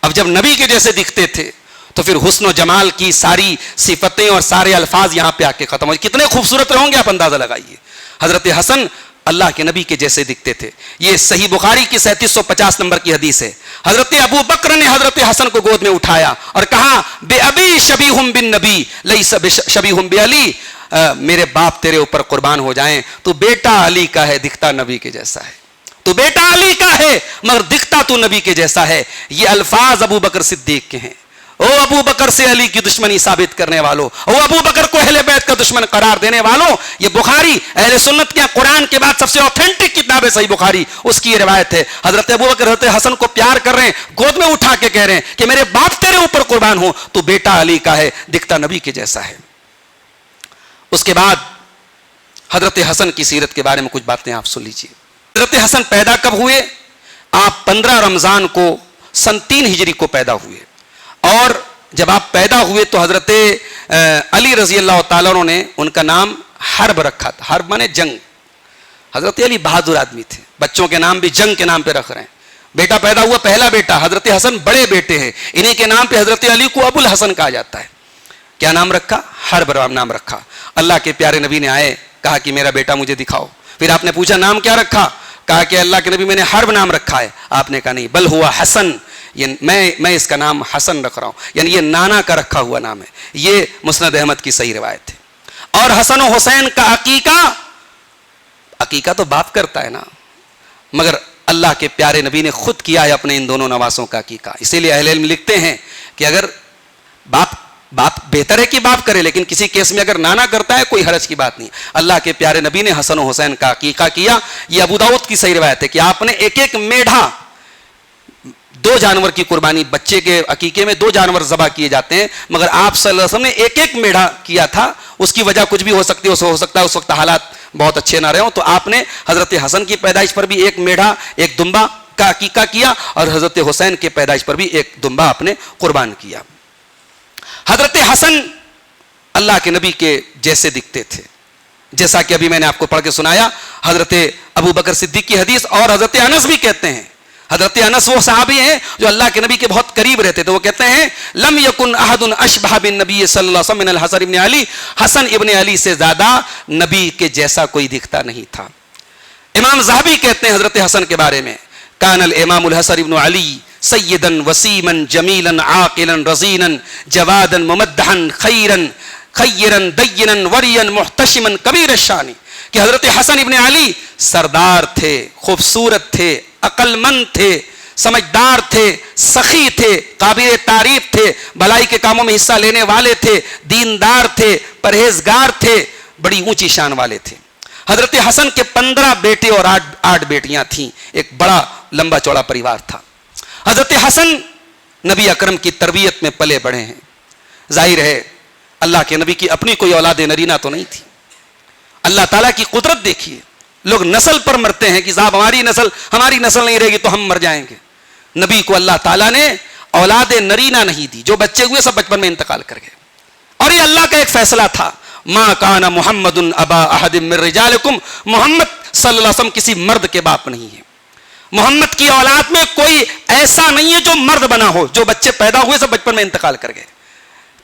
اب جب نبی کے جیسے دکھتے تھے تو پھر حسن و جمال کی ساری صفتیں اور سارے الفاظ یہاں پہ آ کے ختم ہو, کتنے خوبصورت رہوں گے آپ اندازہ لگائیے. حضرت حسن اللہ کے نبی کے جیسے دکھتے تھے. یہ صحیح بخاری کی 3750 نمبر کی حدیث ہے. حضرت ابو بکر نے حضرت حسن کو گود میں اٹھایا اور کہا بے ابی شبیہم بن نبی لیس شبیہم بی علی, میرے باپ تیرے اوپر قربان ہو جائیں, تو بیٹا علی کا ہے, دکھتا نبی کے جیسا ہے. تو بیٹا علی کا ہے مگر دکھتا تو نبی کے جیسا ہے. یہ الفاظ ابو بکر صدیق کے ہیں. او ابو بکر سے علی کی دشمنی ثابت کرنے والوں, او ابو بکر کو اہل بیت کا دشمن قرار دینے والوں, یہ بخاری اہل سنت کے قرآن کے بعد سب سے اوتھینٹک کتاب ہے صحیح بخاری, اس کی یہ روایت ہے. حضرت ابو بکر حضرت حسن کو پیار کر رہے ہیں, گود میں اٹھا کے کہہ رہے ہیں کہ میرے باپ تیرے اوپر قربان ہو, تو بیٹا علی کا ہے, دکھتا نبی کے جیسا ہے. اس کے بعد حضرت حسن کی سیرت کے بارے میں کچھ باتیں آپ سن لیجیے. حضرت حسن پیدا کب ہوئے؟ آپ 15 رمضان کو سن 3 ہجری کو پیدا ہوئے, اور جب آپ پیدا ہوئے تو حضرت علی رضی اللہ تعالیٰ عنہ نے ان کا نام حرب رکھا تھا. حرب مانے جنگ. حضرت علی بہادر آدمی تھے, بچوں کے نام بھی جنگ کے نام پہ رکھ رہے ہیں. بیٹا پیدا ہوا, پہلا بیٹا حضرت حسن بڑے بیٹے ہیں, انہیں کے نام پہ حضرت علی کو ابو الحسن کہا جاتا ہے. کیا نام رکھا؟ حرب نام رکھا. اللہ کے پیارے نبی نے آئے, کہا کہ میرا بیٹا مجھے دکھاؤ. پھر آپ نے پوچھا نام کیا رکھا؟ کہا کہ اللہ کے نبی میں نے حرب نام رکھا ہے. آپ نے کہا نہیں, بل ہوا حسن, میں اس کا نام حسن رکھ رہا ہوں, یعنی یہ نانا کا رکھا ہوا نام ہے. یہ مسند احمد کی صحیح روایت ہے. اور حسن و حسین کا عقیقہ تو باپ کرتا ہے نا, مگر اللہ کے پیارے نبی نے خود کیا ہے اپنے ان دونوں نواسوں کا عقیقہ. اسی لیے اہل علم لکھتے ہیں کہ اگر باپ بہتر ہے کہ باپ کرے, لیکن کسی کیس میں اگر نانا کرتا ہے کوئی حرج کی بات نہیں. اللہ کے پیارے نبی نے حسن و حسین کا عقیقہ کیا. یہ ابو داؤد کی صحیح روایت ہے کہ آپ نے ایک ایک میڑھا, 2 جانور کی قربانی, بچے کے عقیقے میں 2 جانور ذبح کیے جاتے ہیں, مگر آپ صلی اللہ علیہ وسلم نے ایک ایک میڑھا کیا تھا. اس کی وجہ کچھ بھی ہو سکتی ہے, ہو سکتا ہے اس وقت حالات بہت اچھے نہ رہے ہوں, تو آپ نے حضرت حسن کی پیدائش پر بھی ایک میڑھا, ایک دمبا کا عقیقہ کیا, اور حضرت حسین کی پیدائش پر بھی ایک دمبا آپ نے قربان کیا. حضرت حسن اللہ کے نبی کے جیسے دکھتے تھے, جیسا کہ ابھی میں نے آپ کو پڑھ کے سنایا. حضرت ابو بکر صدیق کی حدیث, اور حضرت انس بھی کہتے ہیں, حضرت انس وہ صحابی ہیں جو اللہ کے نبی کے بہت قریب رہتے تھے, وہ کہتے ہیں لم یکن احد اشبہ بالنبی صلی اللہ علیہ وسلم من الحسن ابن علی, حسن ابن علی سے زیادہ نبی کے جیسا کوئی دکھتا نہیں تھا. امام ذہبی کہتے ہیں حضرت حسن کے بارے میں, کان الامام الحسن ابن علی سیدا وسیما جمیلا عاقلا رزینا جوادا ممدحا خیرا دینا وریا محتشما کبیر الشان, کہ حضرت حسن ابن علی سردار تھے, خوبصورت تھے, عقل مند تھے, سمجھدار تھے, سخی تھے, قابل تعریف تھے, بھلائی کے کاموں میں حصہ لینے والے تھے, دیندار تھے, پرہیزگار تھے, بڑی اونچی شان والے تھے. حضرت حسن کے 15 بیٹے اور 8 بیٹیاں تھیں, ایک بڑا لمبا چوڑا پریوار تھا. حضرت حسن نبی اکرم کی تربیت میں پلے بڑھے ہیں. ظاہر ہے اللہ کے نبی کی اپنی کوئی اولاد نرینہ تو نہیں تھی. اللہ تعالیٰ کی قدرت دیکھیے, لوگ نسل پر مرتے ہیں کہ صاحب ہماری نسل نہیں رہے گی تو ہم مر جائیں گے. نبی کو اللہ تعالیٰ نے اولاد نرینہ نہیں دی, جو بچے ہوئے سب بچپن میں انتقال کر گئے. اور یہ اللہ کا ایک فیصلہ تھا, ما کان محمد ابا احد من رجالکم, محمد صلی اللہ علیہ وسلم کسی مرد کے باپ نہیں ہے. محمد کی اولاد میں کوئی ایسا نہیں ہے جو مرد بنا ہو, جو بچے پیدا ہوئے سب بچپن میں انتقال کر گئے.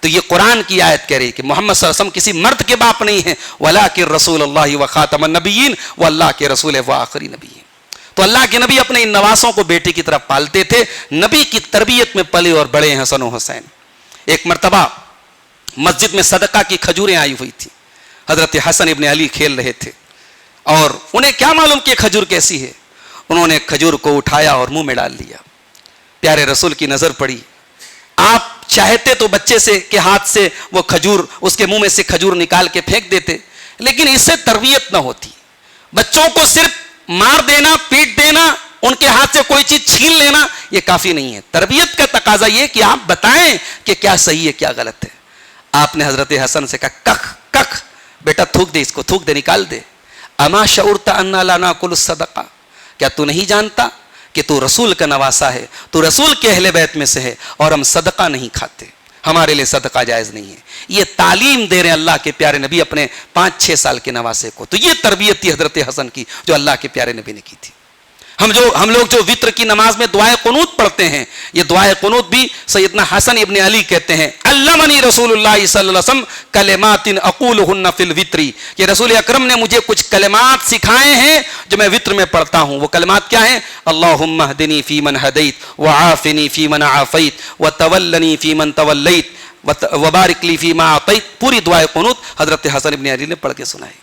تو یہ قرآن کی آیت کہہ رہی ہے کہ محمد صلی اللہ علیہ وسلم کسی مرد کے باپ نہیں ہیں, ولیکن رسول اللہ و خاتم النبیین, وہ اللہ کے رسول و آخری نبی ہیں. تو اللہ کے نبی اپنے ان نواسوں کو بیٹے کی طرف پالتے تھے. نبی کی تربیت میں پلے اور بڑے حسن و حسین. ایک مرتبہ مسجد میں صدقہ کی کھجوریں آئی ہوئی تھی, حضرت حسن ابن علی کھیل رہے تھے, اور انہیں کیا معلوم کہ کھجور کیسی ہے. انہوں نے کھجور کو اٹھایا اور منہ میں ڈال لیا. پیارے رسول کی نظر پڑی. آپ چاہتے تو بچے سے کے ہاتھ سے وہ کھجور, اس کے منہ میں سے کھجور نکال کے پھینک دیتے, لیکن اس سے تربیت نہ ہوتی. بچوں کو صرف مار دینا, پیٹ دینا, ان کے ہاتھ سے کوئی چیز چھین لینا, یہ کافی نہیں ہے. تربیت کا تقاضا یہ کہ آپ بتائیں کہ کیا صحیح ہے کیا غلط ہے. آپ نے حضرت حسن سے کہا کخ بیٹا تھوک دے, اس کو تھوک دے, نکال دے. اما شعرت ان لا ناکل الصدقہ, کیا تو نہیں جانتا کہ تو رسول کا نواسا ہے, تو رسول کے اہل بیت میں سے ہے, اور ہم صدقہ نہیں کھاتے, ہمارے لیے صدقہ جائز نہیں ہے. یہ تعلیم دے رہے ہیں اللہ کے پیارے نبی اپنے 5-6 سال کے نواسے کو. تو یہ تربیت تھی حضرت حسن کی جو اللہ کے پیارے نبی نے کی تھی. ہم لوگ جو وطر کی نماز میں دعائے قنوت پڑھتے ہیں, یہ دعائے قنوت بھی سیدنا حسن ابن علی کہتے ہیں, علمنی رسول اللہ صلی اللہ علیہ وسلم کلمات اقولہن فی الوتر, کہ رسول اکرم نے مجھے کچھ کلمات سکھائے ہیں جو میں وطر میں پڑھتا ہوں. وہ کلمات کیا ہیں؟ اللہم اہدنی فی من ہدیت, وعافنی فی من عافیت, وتولنی فی من تولیت, وبارک لی فی ما اعطیت. پوری دعائے قنوت حضرت حسن ابن علی نے پڑھ کے سنائی.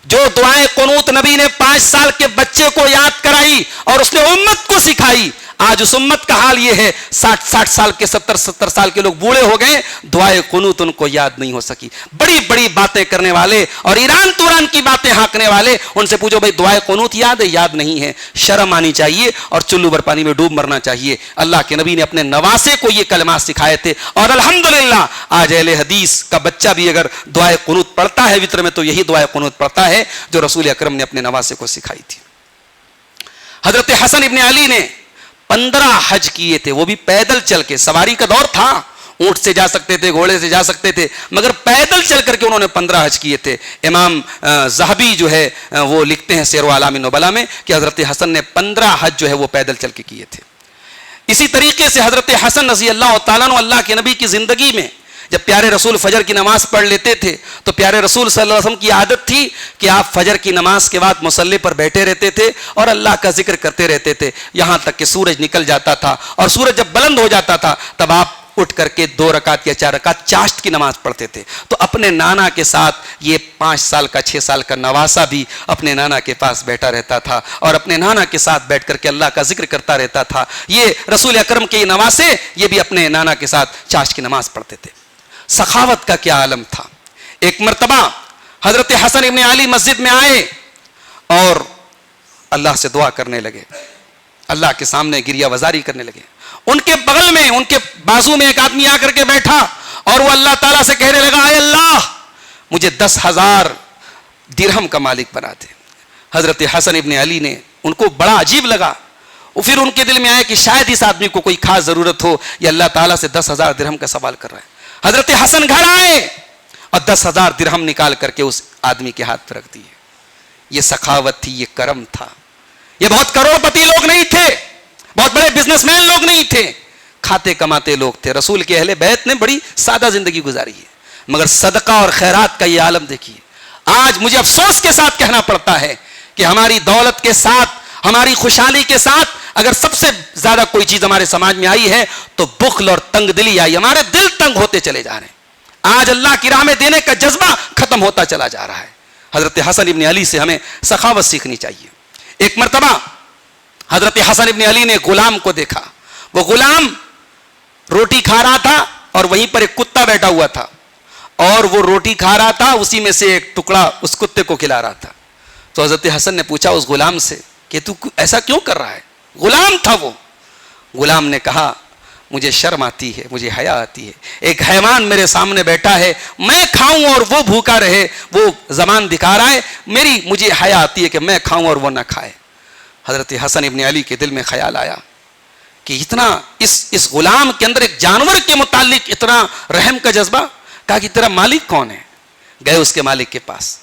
جو دعائیں قنوت نبی نے 5 سال کے بچے کو یاد کرائی اور اس نے امت کو سکھائی, آج اس امت کا حال یہ ہے 60 سال کے 70 سال کے لوگ بوڑھے ہو گئے, دعائے قنوت ان کو یاد نہیں ہو سکی. بڑی بڑی باتیں کرنے والے اور ایران توران کی باتیں ہانکنے والے, ان سے پوچھو بھائی دعائے قنوت یاد ہے؟ یاد نہیں ہے. شرم آنی چاہیے اور چلو بھر پانی میں ڈوب مرنا چاہیے. اللہ کے نبی نے اپنے نواسے کو یہ کلمات سکھائے تھے, اور الحمدللہ آج اہل حدیث کا بچہ بھی اگر دعائے قنوت پڑھتا ہے وطر میں تو یہی دعائے قنوت پڑھتا ہے جو رسول اکرم نے اپنے نواسے کو سکھائی تھی. حضرت حسن ابن علی نے 15 حج کیے تھے, وہ بھی پیدل چل کے. سواری کا دور تھا, اونٹ سے جا سکتے تھے, گھوڑے سے جا سکتے تھے, مگر پیدل چل کر کے انہوں نے 15 حج کیے تھے. امام ذہبی جو ہے وہ لکھتے ہیں سیر و اعلام نبلا میں کہ حضرت حسن نے 15 حج جو ہے وہ پیدل چل کے کیے تھے. اسی طریقے سے حضرت حسن رضی اللہ تعالیٰ عنہ اللہ کے نبی کی زندگی میں جب پیارے رسول فجر کی نماز پڑھ لیتے تھے تو پیارے رسول صلی اللہ علیہ وسلم کی عادت تھی کہ آپ فجر کی نماز کے بعد مصلی پر بیٹھے رہتے تھے اور اللہ کا ذکر کرتے رہتے تھے یہاں تک کہ سورج نکل جاتا تھا, اور سورج جب بلند ہو جاتا تھا تب آپ اٹھ کر کے 2 رکعت یا 4 رکعت چاشت کی نماز پڑھتے تھے. تو اپنے نانا کے ساتھ یہ 5 سال کا 6 سال کا نواسا بھی اپنے نانا کے پاس بیٹھا رہتا تھا اور اپنے نانا کے ساتھ بیٹھ کر کے اللہ کا ذکر کرتا رہتا تھا. یہ رسول اکرم کے یہ نواسے یہ بھی اپنے نانا کے ساتھ چاشت کی نماز پڑھتے تھے. سخاوت کا کیا عالم تھا. ایک مرتبہ حضرت حسن ابن علی مسجد میں آئے اور اللہ سے دعا کرنے لگے, اللہ کے سامنے گریہ وزاری کرنے لگے. ان کے بغل میں, ان کے بازو میں ایک آدمی آ کر کے بیٹھا اور وہ اللہ تعالیٰ سے کہنے لگا, اے اللہ مجھے 10,000 درہم کا مالک بنا دے. حضرت حسن ابن علی نے, ان کو بڑا عجیب لگا, اور پھر ان کے دل میں آیا کہ شاید اس آدمی کو کوئی خاص ضرورت ہو, یہ اللہ تعالیٰ سے 10,000 درہم کا سوال کر رہا ہے. حضرت حسن گھر آئے اور 10,000 درہم نکال کر کے اس آدمی کے ہاتھ پہ رکھ دیے. یہ سخاوت تھی, یہ کرم تھا. یہ بہت کروڑ پتی لوگ نہیں تھے, بہت بڑے بزنس مین لوگ نہیں تھے, کھاتے کماتے لوگ تھے. رسول کے اہل بیت نے بڑی سادہ زندگی گزاری ہے, مگر صدقہ اور خیرات کا یہ عالم دیکھیے. آج مجھے افسوس کے ساتھ کہنا پڑتا ہے کہ ہماری دولت کے ساتھ, ہماری خوشحالی کے ساتھ اگر سب سے زیادہ کوئی چیز ہمارے سماج میں آئی ہے تو بخل اور تنگ دلی آئی. ہمارے دل تنگ ہوتے چلے جا رہے ہیں. آج اللہ کی راہ میں دینے کا جذبہ ختم ہوتا چلا جا رہا ہے. حضرت حسن ابن علی سے ہمیں سخاوت سیکھنی چاہیے. ایک مرتبہ حضرت حسن ابن علی نے غلام کو دیکھا. وہ غلام روٹی کھا رہا تھا اور وہیں پر ایک کتا بیٹھا ہوا تھا, اور وہ روٹی کھا رہا تھا, اسی میں سے ایک ٹکڑا اس کتے کو کھلا رہا تھا. تو حضرت حسن نے پوچھا اس غلام سے کہ تو ایسا کیوں کر رہا ہے. غلام تھا وہ. غلام نے کہا مجھے شرم آتی ہے, مجھے حیا آتی ہے, ایک حیوان میرے سامنے بیٹھا ہے, میں کھاؤں اور وہ بھوکا رہے, وہ زبان دکھا رہا ہے, مجھے حیا آتی ہے کہ میں کھاؤں اور وہ نہ کھائے. حضرت حسن ابن علی کے دل میں خیال آیا کہ اتنا اس غلام کے اندر ایک جانور کے متعلق اتنا رحم کا جذبہ. کہا کہ تیرا مالک کون ہے. گئے اس کے مالک کے پاس,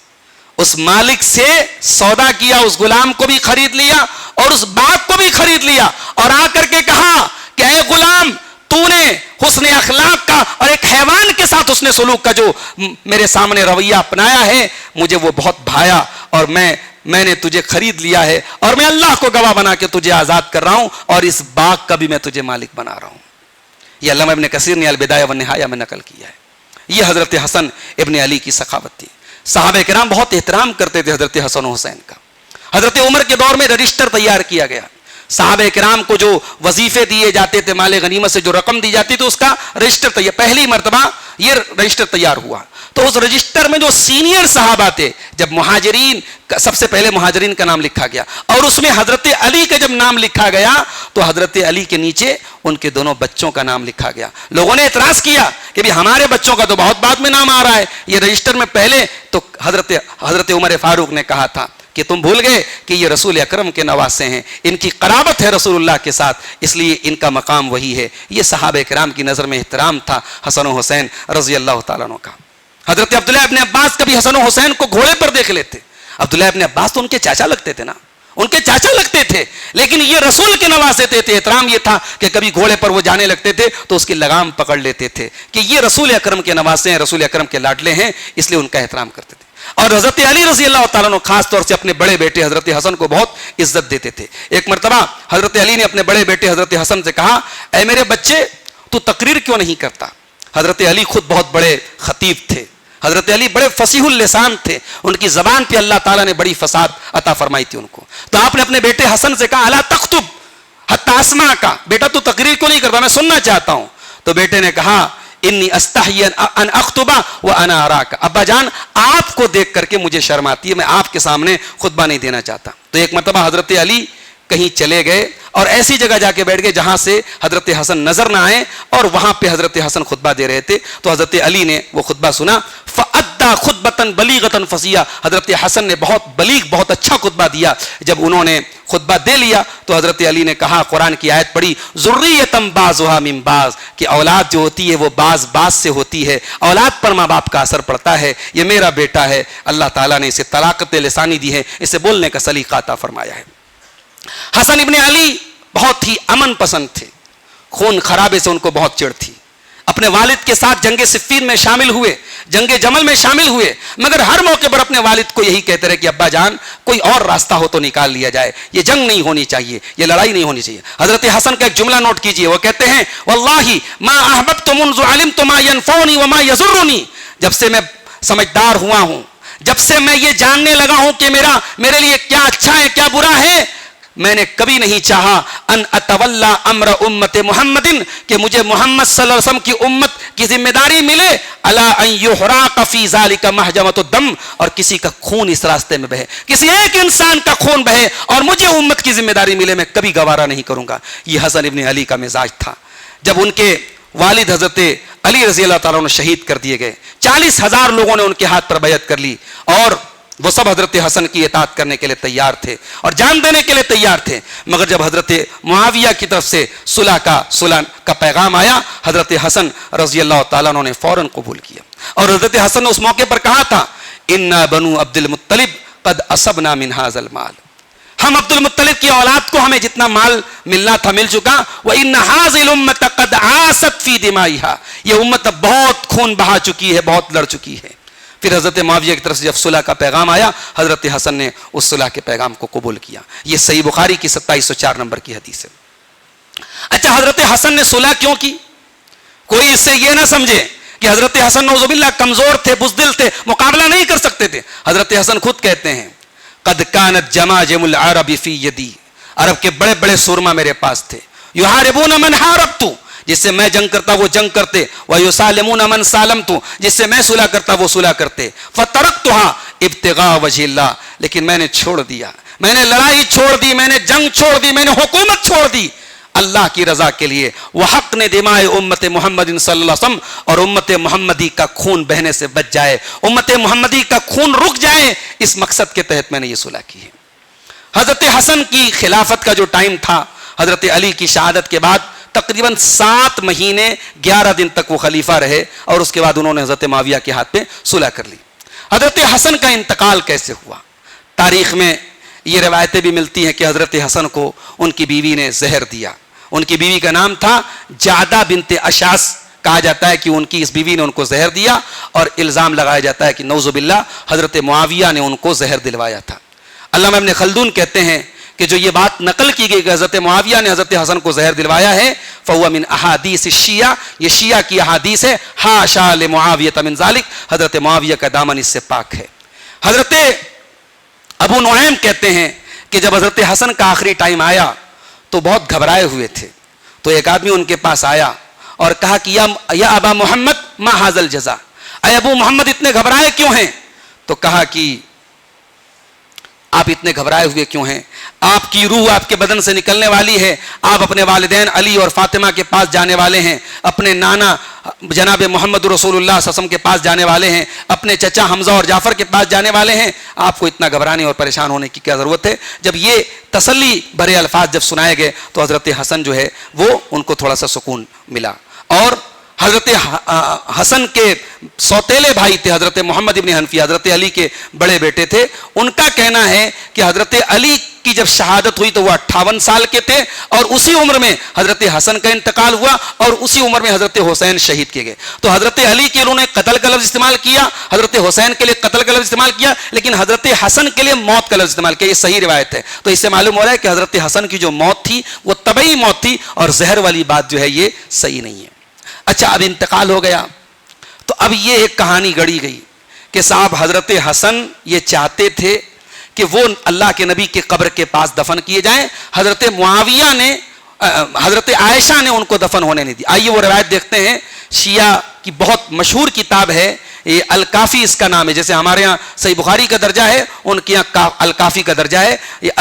اس مالک سے سودا کیا, اس غلام کو بھی خرید لیا اور اس باغ کو بھی خرید لیا, اور آ کر کے کہا کہ اے غلام تو نے حسن اخلاق کا اور ایک حیوان کے ساتھ حسن سلوک کا جو میرے سامنے رویہ اپنایا ہے مجھے وہ بہت بھایا, اور میں نے تجھے خرید لیا ہے, اور میں اللہ کو گواہ بنا کے تجھے آزاد کر رہا ہوں, اور اس باغ کا بھی میں تجھے مالک بنا رہا ہوں. یہ علامہ ابن کثیر نے البدایہ والنہایہ میں نقل کیا ہے. یہ حضرت حسن ابن علی کی سخاوت تھی. صحابہ کرام بہت احترام کرتے تھے حضرت حسن و حسین کا. حضرت عمر کے دور میں رجسٹر تیار کیا گیا. صحابہ کرام کو جو وظیفے دیے جاتے تھے, مال غنیمت سے جو رقم دی جاتی تھی, اس کا رجسٹر تیار, پہلی مرتبہ یہ رجسٹر تیار ہوا. تو اس رجسٹر میں جو سینئر صحابہ تھے, جب مہاجرین, سب سے پہلے مہاجرین کا نام لکھا گیا, اور اس میں حضرت علی کا جب نام لکھا گیا تو حضرت علی کے نیچے ان کے دونوں بچوں کا نام لکھا گیا. لوگوں نے اعتراض کیا کہ بھی ہمارے بچوں کا تو بہت بعد میں نام آ رہا ہے, یہ رجسٹر میں پہلے. تو حضرت عمر فاروق نے کہا تھا کہ تم بھول گئے کہ یہ رسول اکرم کے نواسے ہیں, ان کی قرابت ہے رسول اللہ کے ساتھ, اس لیے ان کا مقام وہی ہے. یہ صحابہ کرام کی نظر میں احترام تھا حسن و حسین رضی اللہ تعالیٰ عنہ کا. حضرت عبداللہ ابن عباس کبھی حسن و حسین کو گھوڑے پر دیکھ لیتے. عبداللہ ابن عباس تو ان کے چاچا لگتے تھے نا, ان کے چاچا لگتے تھے, لیکن یہ رسول کے نواسے تھے. احترام یہ تھا کہ کبھی گھوڑے پر وہ جانے لگتے تھے تو اس کی لگام پکڑ لیتے تھے کہ یہ رسول اکرم کے نواسے ہیں, رسول اکرم کے لاڈلے ہیں, اس لیے ان کا احترام کرتے تھے. اور حضرت علی رضی اللہ تعالیٰ عنہ خاص طور سے اپنے بڑے بیٹے حضرت حسن کو بہت عزت دیتے تھے. ایک مرتبہ حضرت علی نے اپنے بڑے بیٹے حضرت حسن سے کہا, اے میرے بچے تو تقریر کیوں نہیں کرتا. حضرت علی خود بہت بڑے خطیب تھے, حضرت علی بڑے فصیح اللسان تھے, ان کی زبان پہ اللہ تعالیٰ نے بڑی فصاحت عطا فرمائی تھی ان کو. تو آپ نے اپنے بیٹے حسن سے کہا, الا تخطب حتی اسمع کا, بیٹا تو تقریر کیوں نہیں کرتا, میں سننا چاہتا ہوں. تو بیٹے نے کہا, انی استحی ان اخطب وانا اراک, ابا جان آپ کو دیکھ کر کے مجھے شرم آتی ہے, میں آپ کے سامنے خطبہ نہیں دینا چاہتا. تو ایک مرتبہ حضرت علی کہیں چلے گئے اور ایسی جگہ جا کے بیٹھ گئے جہاں سے حضرت حسن نظر نہ آئے, اور وہاں پہ حضرت حسن خطبہ دے رہے تھے. تو حضرت علی نے وہ خطبہ سنا, فأد فَأَدَّى خُطْبَةً بَلِيغَةً فَصِیحًا، حضرت حسن نے بہت بلیغ، بہت اچھا خطبہ دیا۔ جب انہوں نے خطبہ دے لیا تو حضرت علی نے کہا، قرآن کی آیت پڑھی، ذُرِّيَّةً بَعْضُهَا مِن بَعْضٍ، کہ اولاد جو ہوتی ہے وہ بعض سے ہوتی ہے، اولاد پر ماں باپ کا اثر پڑتا ہے۔ یہ میرا بیٹا ہے، اللہ تعالیٰ نے اسے طلاقت لسانی دی ہے، اسے بولنے کا سلیقہ عطا فرمایا ہے۔ حسن ابن علی بہت ہی امن پسند تھے، خون خرابے سے ان کو بہت چڑ تھی۔ اپنے والد کے ساتھ جنگ صفین میں شامل ہوئے، جنگ جمل میں شامل ہوئے، مگر ہر موقع پر اپنے والد کو یہی کہتے رہے کہ ابا جان کوئی اور راستہ ہو تو نکال لیا جائے، یہ جنگ نہیں ہونی چاہیے، یہ لڑائی نہیں ہونی چاہیے۔ حضرت حسن کا ایک جملہ نوٹ کیجئے، وہ کہتے ہیں واللہ ما احببت منذ علمت ما ينفعني وما يضرني، جب سے میں سمجھدار ہوا ہوں، جب سے میں یہ جاننے لگا ہوں کہ میرے لیے کیا اچھا ہے کیا برا ہے، میں نے کبھی نہیں چاہا ان اتولا امر امت محمد، کہ مجھے محمد صلی اللہ علیہ وسلم کی امت کی ذمہ داری ملے، الا ان یحراق فی ذلک محجمۃ الدم، اور کسی کا خون اس راستے میں بہے، کسی ایک انسان کا خون بہے اور مجھے امت کی ذمہ داری ملے، میں کبھی گوارا نہیں کروں گا۔ یہ حسن ابن علی کا مزاج تھا۔ جب ان کے والد حضرت علی رضی اللہ تعالیٰ عنہ شہید کر دیے گئے، 40,000 لوگوں نے ان کے ہاتھ پر بیعت کر لی، اور وہ سب حضرت حسن کی اطاعت کرنے کے لیے تیار تھے اور جان دینے کے لیے تیار تھے۔ مگر جب حضرت معاویہ کی طرف سے صلح کا پیغام آیا، حضرت حسن رضی اللہ تعالیٰ عنہ نے فوراً قبول کیا، اور حضرت حسن نے اس موقع پر کہا تھا اِنَّا بَنُو عبد المطلب قد اصبنا من هذا المال، ہم عبد المطلب کی اولاد کو ہمیں جتنا مال ملنا تھا مل چکا، وَإِنَّ هَذِهِ الْأُمَّةَ قَدْ عَاصَتْ فِي دِمَائِهَا، یہ امت اب بہت خون بہا چکی ہے، بہت لڑ چکی ہے۔ پھر حضرت معاویہ کی طرف سے جب صلح کا پیغام آیا، حضرت حسن نے اس صلح کے پیغام کو قبول کیا۔ یہ صحیح بخاری کی 2704 نمبر کی حدیث ہے۔ اچھا، حضرت حسن نے صلح کیوں کی؟ کوئی اس سے یہ نہ سمجھے کہ حضرت حسن نعوذ باللہ کمزور تھے، بزدل تھے، مقابلہ نہیں کر سکتے تھے۔ حضرت حسن خود کہتے ہیں قد كانت جماجم العرب فی یدی، عرب کے بڑے بڑے سورما میرے پاس تھے، یحاربون من حاربت، جس سے میں جنگ کرتا وہ جنگ کرتے، وَيُسَالِمُونَ مَنْ سَالَمْتُ، جس سے میں صلح کرتا وہ صلح کرتے، فَتَرَكْتُهَا ابْتِغَاءَ وَجْهِ اللَّهِ، لیکن میں نے چھوڑ دیا، میں نے لڑائی چھوڑ دی، میں نے جنگ چھوڑ دی، میں نے حکومت چھوڑ دی اللہ کی رضا کے لیے، وَحَقْنِ دِمَاءِ امت محمد صلی اللہ علیہ وسلم، اور امت محمدی کا خون بہنے سے بچ جائے، امت محمدی کا خون رک جائے، اس مقصد کے تحت میں نے یہ صلح کی ہے۔ حضرت حسن کی خلافت کا جو ٹائم تھا، حضرت علی کی شہادت کے بعد تقریباً 7 مہینے 11 دن تک وہ خلیفہ رہے، اور اس کے بعد انہوں نے حضرت معاویہ کے ہاتھ پہ صلح کر لی۔ حضرت حسن کا انتقال کیسے ہوا؟ تاریخ میں یہ روایتیں بھی ملتی ہیں کہ حضرت حسن کو ان کی بیوی نے زہر دیا۔ ان کی بیوی کا نام تھا جعدہ بنت اشعث، کہا جاتا ہے کہ ان کی اس بیوی نے ان کو زہر دیا، اور الزام لگایا جاتا ہے کہ نعوذ باللہ حضرت معاویہ نے ان کو زہر دلوایا تھا۔ علامہ ابن خلدون کہتے ہیں کہ جو یہ بات نقل کی گئی کہ حضرت معاویہ نے حضرت حسن کو زہر دلوایا ہے، فَهُوَ مِنْ أَحَادِيثِ الشِّيَّعِ، یہ شیعہ کی احادیث ہے، حاشا لمعاویہ من ذالک، حضرت معاویہ کا دامن اس سے پاک ہے۔ حضرت ابو نعیم کہتے ہیں کہ جب حضرت حسن کا آخری ٹائم آیا تو بہت گھبرائے ہوئے تھے، تو ایک آدمی ان کے پاس آیا اور کہا کہ یا ابا محمد ما ھذا الجزا، اے ابو محمد اتنے گھبرائے کیوں ہیں؟ تو کہا کہ آپ اتنے گھبرائے ہوئے کیوں ہیں؟ آپ کی روح آپ کے بدن سے نکلنے والی ہے، آپ اپنے والدین علی اور فاطمہ کے پاس جانے والے ہیں، اپنے نانا جناب محمد رسول اللہ صلی اللہ علیہ وسلم کے پاس جانے والے ہیں، اپنے چچا حمزہ اور جعفر کے پاس جانے والے ہیں، آپ کو اتنا گھبرانے اور پریشان ہونے کی کیا ضرورت ہے؟ جب یہ تسلی بھرے الفاظ جب سنائے گئے تو حضرت حسن جو ہے وہ ان کو تھوڑا سا سکون ملا، اور حضرت حسن کے سوتیلے بھائی تھے حضرت محمد ابن حنفیہ، حضرت علی کے بڑے بیٹے تھے، ان کا کہنا ہے کہ حضرت علی کی جب شہادت ہوئی تو وہ 58 سال کے تھے، اور اسی عمر میں حضرت حسن کا انتقال ہوا، اور اسی عمر میں حضرت حسین شہید کیے گئے۔ تو حضرت علی کے انہوں نے قتل کا لفظ استعمال کیا، حضرت حسین کے لیے قتل کا لفظ استعمال کیا، لیکن حضرت حسن کے لیے موت کا لفظ استعمال کیا۔ یہ صحیح روایت ہے۔ تو اس سے معلوم ہو رہا ہے کہ حضرت حسن کی جو موت تھی وہ طبعی موت تھی، اور زہر والی بات جو ہے یہ صحیح نہیں ہے۔ اچھا، اب انتقال ہو گیا تو اب یہ ایک کہانی گڑی گئی کہ صاحب حضرت حسن یہ چاہتے تھے کہ وہ اللہ کے نبی کے قبر کے پاس دفن کیے جائیں، حضرت معاویہ نے حضرت عائشہ نے ان کو دفن ہونے نہیں دی۔ آئیے وہ روایت دیکھتے ہیں، شیعہ کی بہت مشہور کتاب ہے یہ الکافی اس کا نام ہے. جیسے ہمارے یہاں صحیح بخاری کا درجہ ہے, ان کے یہاں الکافی کا درجہ ہے. یہ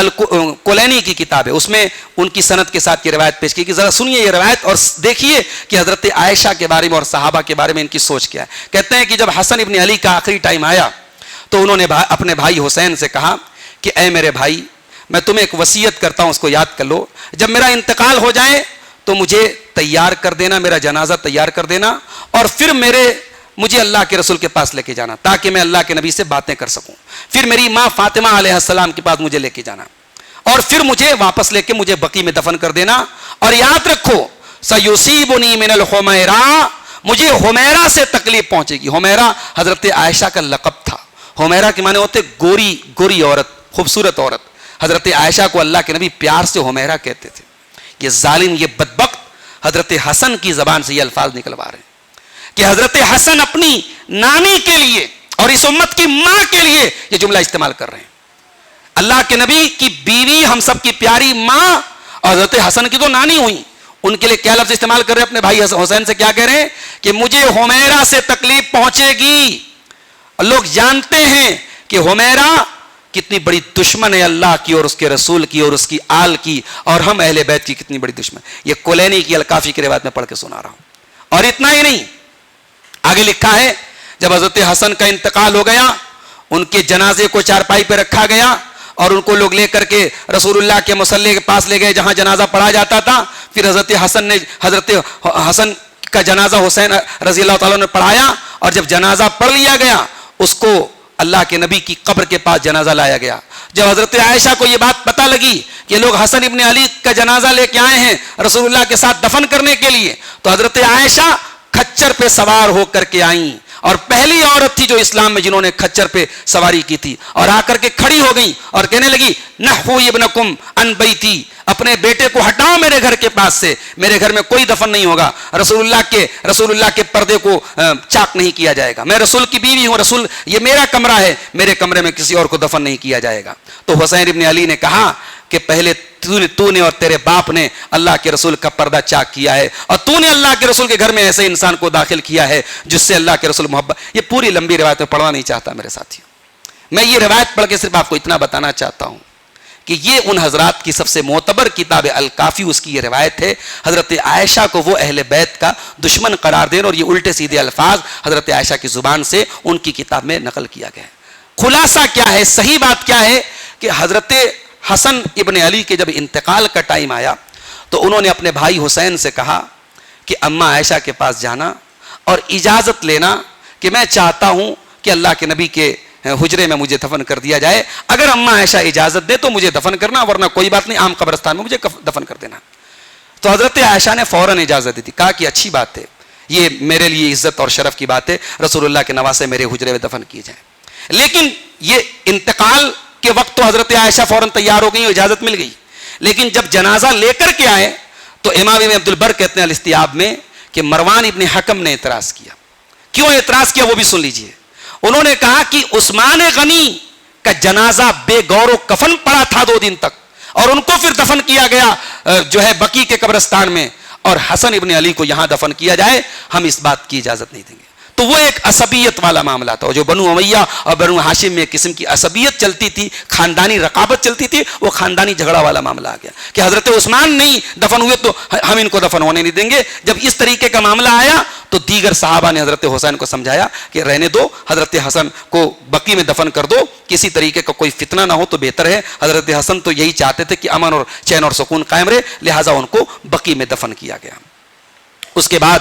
کلینی کی کتاب ہے, اس میں ان کی سند کے ساتھ یہ روایت پیش کی کہ ذرا سنیے یہ روایت اور دیکھیے کہ حضرت عائشہ کے بارے میں اور صحابہ کے بارے میں ان کی سوچ کیا ہے. کہتے ہیں کہ جب حسن ابن علی کا آخری ٹائم آیا تو انہوں نے اپنے بھائی حسین سے کہا کہ اے میرے بھائی, میں تمہیں ایک وصیت کرتا ہوں, اس کو یاد کر لو. جب میرا انتقال ہو جائے تو مجھے تیار کر دینا, میرا جنازہ تیار کر دینا, اور پھر مجھے اللہ کے رسول کے پاس لے کے جانا تاکہ میں اللہ کے نبی سے باتیں کر سکوں. پھر میری ماں فاطمہ علیہ السلام کے پاس مجھے لے کے جانا, اور پھر مجھے واپس لے کے مجھے بقی میں دفن کر دینا. اور یاد رکھو سیصیبنی من الحمیرہ, مجھے حمیرہ سے تکلیف پہنچے گی. حمیرہ حضرت عائشہ کا لقب تھا. حمیرہ کے معنی ہوتے گوری عورت, خوبصورت عورت. حضرت عائشہ کو اللہ کے نبی پیار سے حمیرہ کہتے تھے. یہ ظالم, یہ بدبخت حضرت حسن کی زبان سے یہ الفاظ نکلوا رہے ہیں کہ حضرت حسن اپنی نانی کے لیے اور اس امت کی ماں کے لیے یہ جملہ استعمال کر رہے ہیں. اللہ کے نبی کی بیوی, ہم سب کی پیاری ماں, اور حضرت حسن کی تو نانی ہوئی, ان کے لیے کیا لفظ استعمال کر رہے ہیں؟ اپنے بھائی حسین سے کیا کہہ رہے ہیں کہ مجھے حمیرہ سے تکلیف پہنچے گی. اور لوگ جانتے ہیں کہ حمیرہ کتنی بڑی دشمن ہے اللہ کی اور اس کے رسول کی اور اس کی آل کی, اور ہم اہل بیت کی کتنی بڑی دشمن. یہ کلینی کی الکافی کی روایت میں پڑھ کے سنا رہا ہوں. اور اتنا ہی نہیں, آگے لکھا ہے جب حضرت حسن کا انتقال ہو گیا, ان کے جنازے کو چارپائی پہ رکھا گیا اور ان کو لوگ لے کر کے رسول اللہ کے مصلی کے پاس لے گئے جہاں جنازہ پڑھا جاتا تھا. پھر حضرت حسن کا جنازہ حسین رضی اللہ تعالیٰ نے پڑھایا, اور جب جنازہ پڑھ لیا گیا اس کو اللہ کے نبی کی قبر کے پاس جنازہ لایا گیا. جب حضرت عائشہ کو یہ بات پتہ لگی کہ لوگ حسن ابن علی کا جنازہ لے کے آئے ہیں رسول اللہ کے ساتھ دفن کرنے کے لیے, تو حضرت عائشہ کھچر پہ سوار ہو کر کے آئیں, اور پہلی عورت تھی جو اسلام میں جنہوں نے کھچر پہ سواری کی تھی, اور آ کر کے کھڑی ہو گئی اور کہنے لگی نحو ابنکم عن بیتی, اپنے بیٹے کو ہٹاؤ میرے گھر کے پاس سے, میرے گھر میں کوئی دفن نہیں ہوگا, رسول اللہ کے پردے کو چاک نہیں کیا جائے گا, میں رسول کی بیوی ہوں, یہ میرا کمرہ ہے, میرے کمرے میں کسی اور کو دفن نہیں کیا جائے گا. تو حسین ابن علی نے کہا کہ پہلے تو نے اور تیرے باپ نے اللہ کے رسول کا پردہ چاک کیا ہے, اور تو نے اللہ کے رسول کے گھر میں ایسے انسان کو داخل کیا ہے جس سے اللہ کے رسول محبت. یہ پوری لمبی روایت میں پڑھنا نہیں چاہتا میرے ساتھیوں, میں یہ روایت پڑھ کے صرف آپ کو اتنا بتانا چاہتا ہوں کہ یہ ان حضرات کی سب سے معتبر کتاب الکافی, اس کی یہ روایت ہے. حضرت عائشہ کو وہ اہل بیت کا دشمن قرار دیں, اور یہ الٹے سیدھے الفاظ حضرت عائشہ کی زبان سے ان کی کتاب میں نقل کیا گیا ہے. خلاصہ کیا ہے, صحیح بات کیا ہے کہ حضرت حسن ابن علی کے جب انتقال کا ٹائم آیا تو انہوں نے اپنے بھائی حسین سے کہا کہ اماں عائشہ کے پاس جانا اور اجازت لینا کہ میں چاہتا ہوں کہ اللہ کے نبی کے حجرے میں مجھے دفن کر دیا جائے, اگر اماں عائشہ اجازت دے تو مجھے دفن کرنا, ورنہ کوئی بات نہیں, عام قبرستان میں مجھے دفن کر دینا. تو حضرت عائشہ نے فوراً اجازت دی تھی, کہا کہ اچھی بات ہے, یہ میرے لیے عزت اور شرف کی بات ہے, رسول اللہ کے نواسے میرے حجرے میں دفن کیے جائیں. لیکن یہ انتقال کے وقت تو حضرت عائشہ فوراً تیار ہو گئی اور اجازت مل گئی, لیکن جب جنازہ لے کر کے آئے تو امام ابن عبد البر کہتے ہیں الاستیاب میں کہ مروان ابن حکم نے اعتراض کیا. کیوں اعتراض کیا وہ بھی سن لیجئے. انہوں نے کہا کہ عثمان غنی کا جنازہ بے غور و کفن پڑا تھا 2 دن تک, اور ان کو پھر دفن کیا گیا جو ہے بقی کے قبرستان میں, اور حسن ابن علی کو یہاں دفن کیا جائے, ہم اس بات کی اجازت نہیں دیں گے. تو وہ ایک عصبیت والا معاملہ تھا, جو بنو امیہ اور بنو ہاشم میں ایک قسم کی عصبیت چلتی تھی, خاندانی رقابت چلتی تھی, وہ خاندانی جھگڑا والا معاملہ آ گیا کہ حضرت عثمان نہیں دفن ہوئے تو ہم ان کو دفن ہونے نہیں دیں گے. جب اس طریقے کا معاملہ آیا تو دیگر صحابہ نے حضرت حسین کو سمجھایا کہ رہنے دو, حضرت حسن کو بقی میں دفن کر دو, کسی طریقے کا کوئی فتنہ نہ ہو تو بہتر ہے. حضرت حسن تو یہی چاہتے تھے کہ امن اور چین اور سکون قائم رہے, لہٰذا ان کو بقی میں دفن کیا گیا. اس کے بعد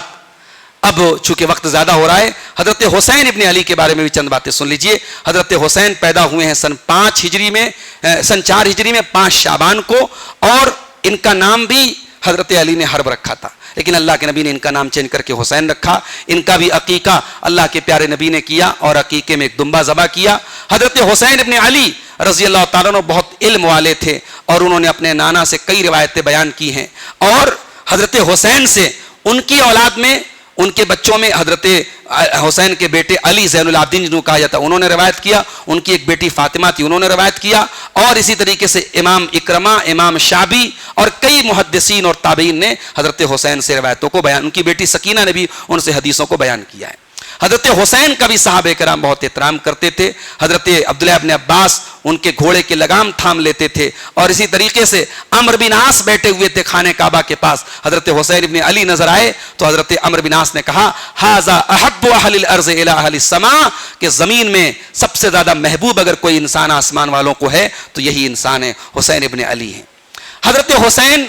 اب چونکہ وقت زیادہ ہو رہا ہے, حضرت حسین ابن علی کے بارے میں بھی چند باتیں سن لیجئے. حضرت حسین پیدا ہوئے ہیں سن 4 ہجری میں 5 شعبان کو, اور ان کا نام بھی حضرت علی نے حرب رکھا تھا, لیکن اللہ کے نبی نے ان کا نام چینج کر کے حسین رکھا. ان کا بھی عقیقہ اللہ کے پیارے نبی نے کیا, اور عقیقے میں ایک دمبا ذبح کیا. حضرت حسین ابن علی رضی اللہ تعالیٰ عنہ بہت علم والے تھے, اور انہوں نے اپنے نانا سے کئی روایتیں بیان کی ہیں, اور حضرت حسین سے ان کی اولاد میں ان کے بچوں میں حضرت حسین کے بیٹے علی زین العابدین جنہوں کہا جاتا انہوں نے روایت کیا, ان کی ایک بیٹی فاطمہ تھی انہوں نے روایت کیا, اور اسی طریقے سے امام اکرمہ, امام شعبی اور کئی محدثین اور تابعین نے حضرت حسین سے روایتوں کو بیان, ان کی بیٹی سکینہ نے بھی ان سے حدیثوں کو بیان کیا ہے. حضرت حسین کا بھی صحابہ کرام بہت احترام کرتے تھے. حضرت عبداللہ ابن عباس ان کے گھوڑے کے لگام تھام لیتے تھے. اور اسی طریقے سے عمرو بن عاص بیٹھے ہوئے تھے خانہ کعبہ کے پاس, حضرت حسین ابن علی نظر آئے تو حضرت عمرو بن عاص نے کہا ھذا احب اہل الارض الی اہل السماء, کہ زمین میں سب سے زیادہ محبوب اگر کوئی انسان آسمان والوں کو ہے تو یہی انسان ہے, حسین ابن علی ہیں. حضرت حسین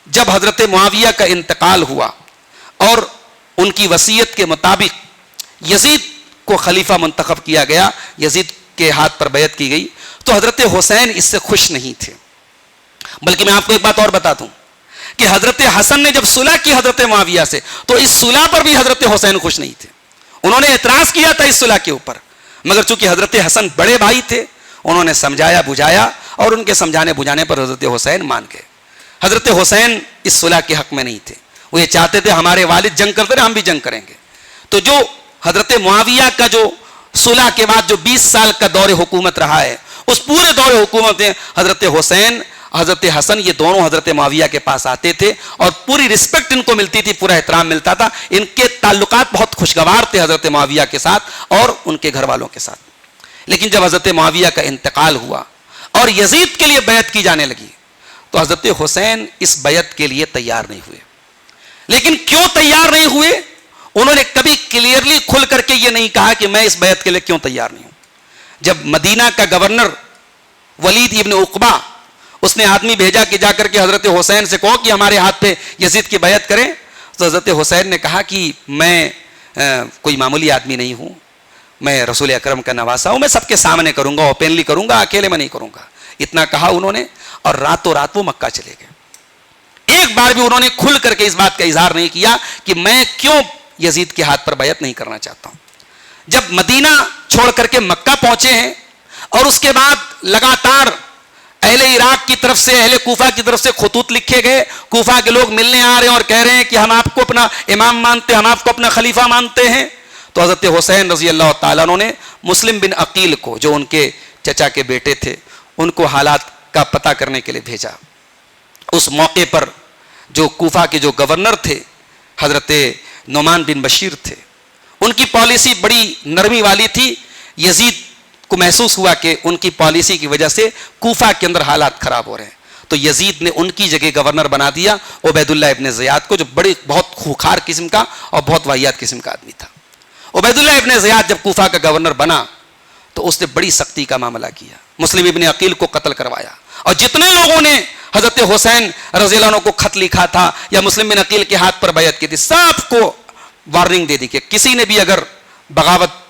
جب حضرت معاویہ کا انتقال ہوا اور ان کی وصیت کے مطابق یزید کو خلیفہ منتخب کیا گیا, یزید کے ہاتھ پر بیعت کی گئی, تو حضرت حسین اس سے خوش نہیں تھے. بلکہ میں آپ کو ایک بات اور بتا دوں کہ حضرت حسن نے جب صلح کی حضرت معاویہ سے تو اس صلح پر بھی حضرت حسین خوش نہیں تھے. انہوں نے اعتراض کیا تھا اس صلح کے اوپر, مگر چونکہ حضرت حسن بڑے بھائی تھے انہوں نے سمجھایا بجھایا اور ان کے سمجھانے بجھانے پر حضرت حسین مان گئے. حضرت حسین اس صلح کے حق میں نہیں تھے, وہ یہ چاہتے تھے ہمارے والد جنگ کرتے رہے ہم بھی جنگ کریں گے. تو جو حضرت معاویہ کا جو صلح کے بعد جو 20 سال کا دور حکومت رہا ہے, اس پورے دور حکومت میں حضرت حسین حضرت حسن یہ دونوں حضرت معاویہ کے پاس آتے تھے اور پوری رسپیکٹ ان کو ملتی تھی, پورا احترام ملتا تھا. ان کے تعلقات بہت خوشگوار تھے حضرت معاویہ کے ساتھ اور ان کے گھر والوں کے ساتھ. لیکن جب حضرت معاویہ کا انتقال ہوا اور یزید کے لیے بیعت کی جانے لگی تو حضرت حسین اس بیعت کے لیے تیار نہیں ہوئے. لیکن کیوں تیار نہیں ہوئے, انہوں نے کبھی کلیئرلی کھل کر کے یہ نہیں کہا کہ میں اس بیعت کے لیے کیوں تیار نہیں ہوں. جب مدینہ کا گورنر ولید ابن عقبہ اس نے آدمی بھیجا کہ جا کر کے حضرت حسین سے کہو کہ ہمارے ہاتھ پہ یزید کی بیعت کریں, تو حضرت حسین نے کہا کہ میں کوئی معمولی آدمی نہیں ہوں, میں رسول اکرم کا نواسا ہوں, میں سب کے سامنے کروں گا, اوپنلی کروں گا, اکیلے میں نہیں کروں گا. اتنا کہا انہوں نے اور راتوں رات وہ مکہ چلے گئے. ایک بار بھی انہوں نے کھل کر کے اس بات کا اظہار نہیں کیا کہ میں کیوں یزید کے ہاتھ پر بیعت نہیں کرنا چاہتا ہوں. جب مدینہ چھوڑ کر کے مکہ پہنچے ہیں اور اس کے بعد لگاتار اہل عراق کی طرف سے اہل کوفہ کی طرف سے خطوط لکھے گئے, کوفہ کے لوگ ملنے آ رہے ہیں اور کہہ رہے ہیں کہ ہم آپ کو اپنا امام مانتے ہیں, ہم آپ کو اپنا خلیفہ مانتے ہیں. تو حضرت حسین رضی اللہ تعالیٰ عنہ نے مسلم بن عقیل کو, جو ان کے چچا کے بیٹے تھے, ان کو حالات کا پتہ کرنے کے لیے بھیجا. اس موقع پر جو کوفہ کے جو گورنر تھے حضرت نعمان بن بشیر تھے, ان کی پالیسی بڑی نرمی والی تھی. یزید کو محسوس ہوا کہ ان کی پالیسی کی وجہ سے کوفہ کے اندر حالات خراب ہو رہے ہیں, تو یزید نے ان کی جگہ گورنر بنا دیا عبید اللہ ابن زیاد کو, جو بہت خوخار قسم کا اور بہت واہیات قسم کا آدمی تھا. عبید اللہ ابن زیاد جب کوفہ کا گورنر بنا تو اس نے بڑی سختی کا معاملہ کیا, مسلم ابن عقیل کو قتل کروایا. اور جتنے لوگوں نے حضرت حسین رضی اللہ عنہ کو خط لکھا تھا یا مسلم بن عقیل کے ہاتھ پر بیعت کی تھی, سب کو وارننگ دے دی کہ کسی نے بھی اگر بغاوت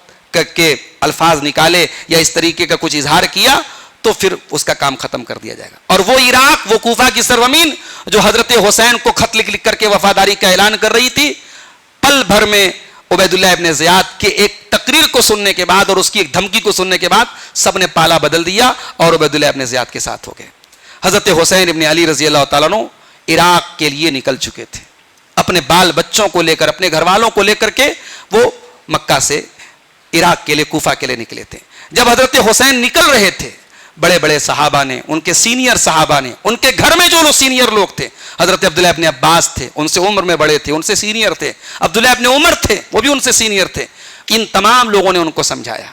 کے الفاظ نکالے یا اس طریقے کا کچھ اظہار کیا تو پھر اس کا کام ختم کر دیا جائے گا. اور وہ عراق, وہ کوفہ کی سرزمین جو حضرت حسین کو خط لکھ کر کے وفاداری کا اعلان کر رہی تھی, پل بھر میں عبید اللہ ابن زیاد کے ایک تقریر کو سننے کے بعد اور اس کی ایک دھمکی کو سننے کے بعد سب نے پالا بدل دیا اور عبید اللہ ابن زیاد کے ساتھ ہو گئے. حضرت حسین ابن علی رضی اللہ تعالیٰ عنہ عراق کے لیے نکل چکے تھے, اپنے بال بچوں کو لے کر, اپنے گھر والوں کو لے کر کے وہ مکہ سے عراق کے لیے, کوفہ کے لیے نکلے تھے. جب حضرت حسین نکل رہے تھے, بڑے بڑے صحابہ نے, ان کے سینئر صحابہ نے, ان کے گھر میں جو لوگ سینئر لوگ تھے, حضرت عبداللہ ابن عباس تھے, ان سے عمر میں بڑے تھے, ان سے سینئر تھے, عبداللہ ابن عمر تھے, وہ بھی ان سے سینئر تھے, ان تمام لوگوں نے ان کو سمجھایا,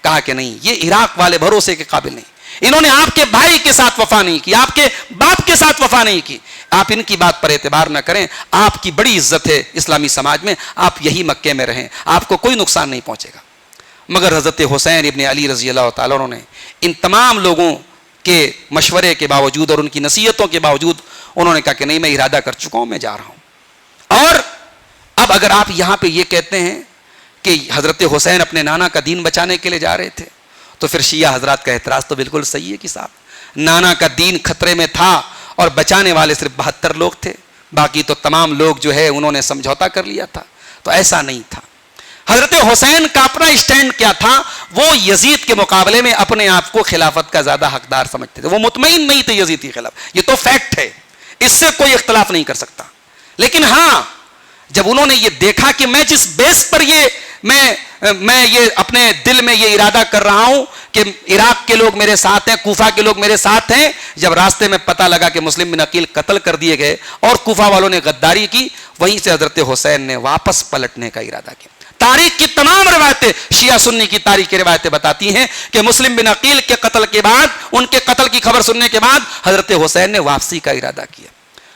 کہا کہ نہیں, یہ عراق والے بھروسے کے قابل نہیں, انہوں نے آپ کے بھائی کے ساتھ وفا نہیں کی, آپ کے باپ کے ساتھ وفا نہیں کی, آپ ان کی بات پر اعتبار نہ کریں, آپ کی بڑی عزت ہے اسلامی سماج میں, آپ یہی مکے میں رہیں, آپ کو کوئی نقصان نہیں پہنچے گا. مگر حضرت حسین ابن علی رضی اللہ تعالیٰ عنہ نے ان تمام لوگوں کے مشورے کے باوجود اور ان کی نصیحتوں کے باوجود انہوں نے کہا کہ نہیں, میں ارادہ کر چکا ہوں, میں جا رہا ہوں. اور اب اگر آپ یہاں پہ یہ کہتے ہیں کہ حضرت حسین اپنے نانا کا دین بچانے کے لیے جا رہے تھے, تو پھر شیعہ حضرات کا اعتراض تو بالکل صحیح ہے کہ صاحب, نانا کا دین خطرے میں تھا اور بچانے والے صرف 72 لوگ تھے, باقی تو تمام لوگ جو ہے انہوں نے سمجھوتا کر لیا تھا. تو ایسا نہیں تھا. حضرت حسین کا اپنا اسٹینڈ کیا تھا, وہ یزید کے مقابلے میں اپنے آپ کو خلافت کا زیادہ حقدار سمجھتے تھے, وہ مطمئن نہیں تھے یزید کے خلاف, یہ تو فیکٹ ہے, اس سے کوئی اختلاف نہیں کر سکتا. لیکن ہاں, جب انہوں نے یہ دیکھا کہ میں جس بیس پر میں یہ اپنے دل میں یہ ارادہ کر رہا ہوں کہ عراق کے لوگ میرے ساتھ ہیں, کوفہ کے لوگ میرے ساتھ ہیں, جب راستے میں پتہ لگا کہ مسلم بن عقیل قتل کر دیے گئے اور کوفہ والوں نے غداری کی, وہیں سے حضرت حسین نے واپس پلٹنے کا ارادہ کیا, تاریخ کی تمام روایتیں، شیعہ سنی کی تاریخ کی روایتیں بتاتی ہیں کہ مسلم بن عقیل کے قتل کے بعد، ان کے قتل کی خبر سننے کے بعد حضرت حسین نے واپسی کا ارادہ کیا.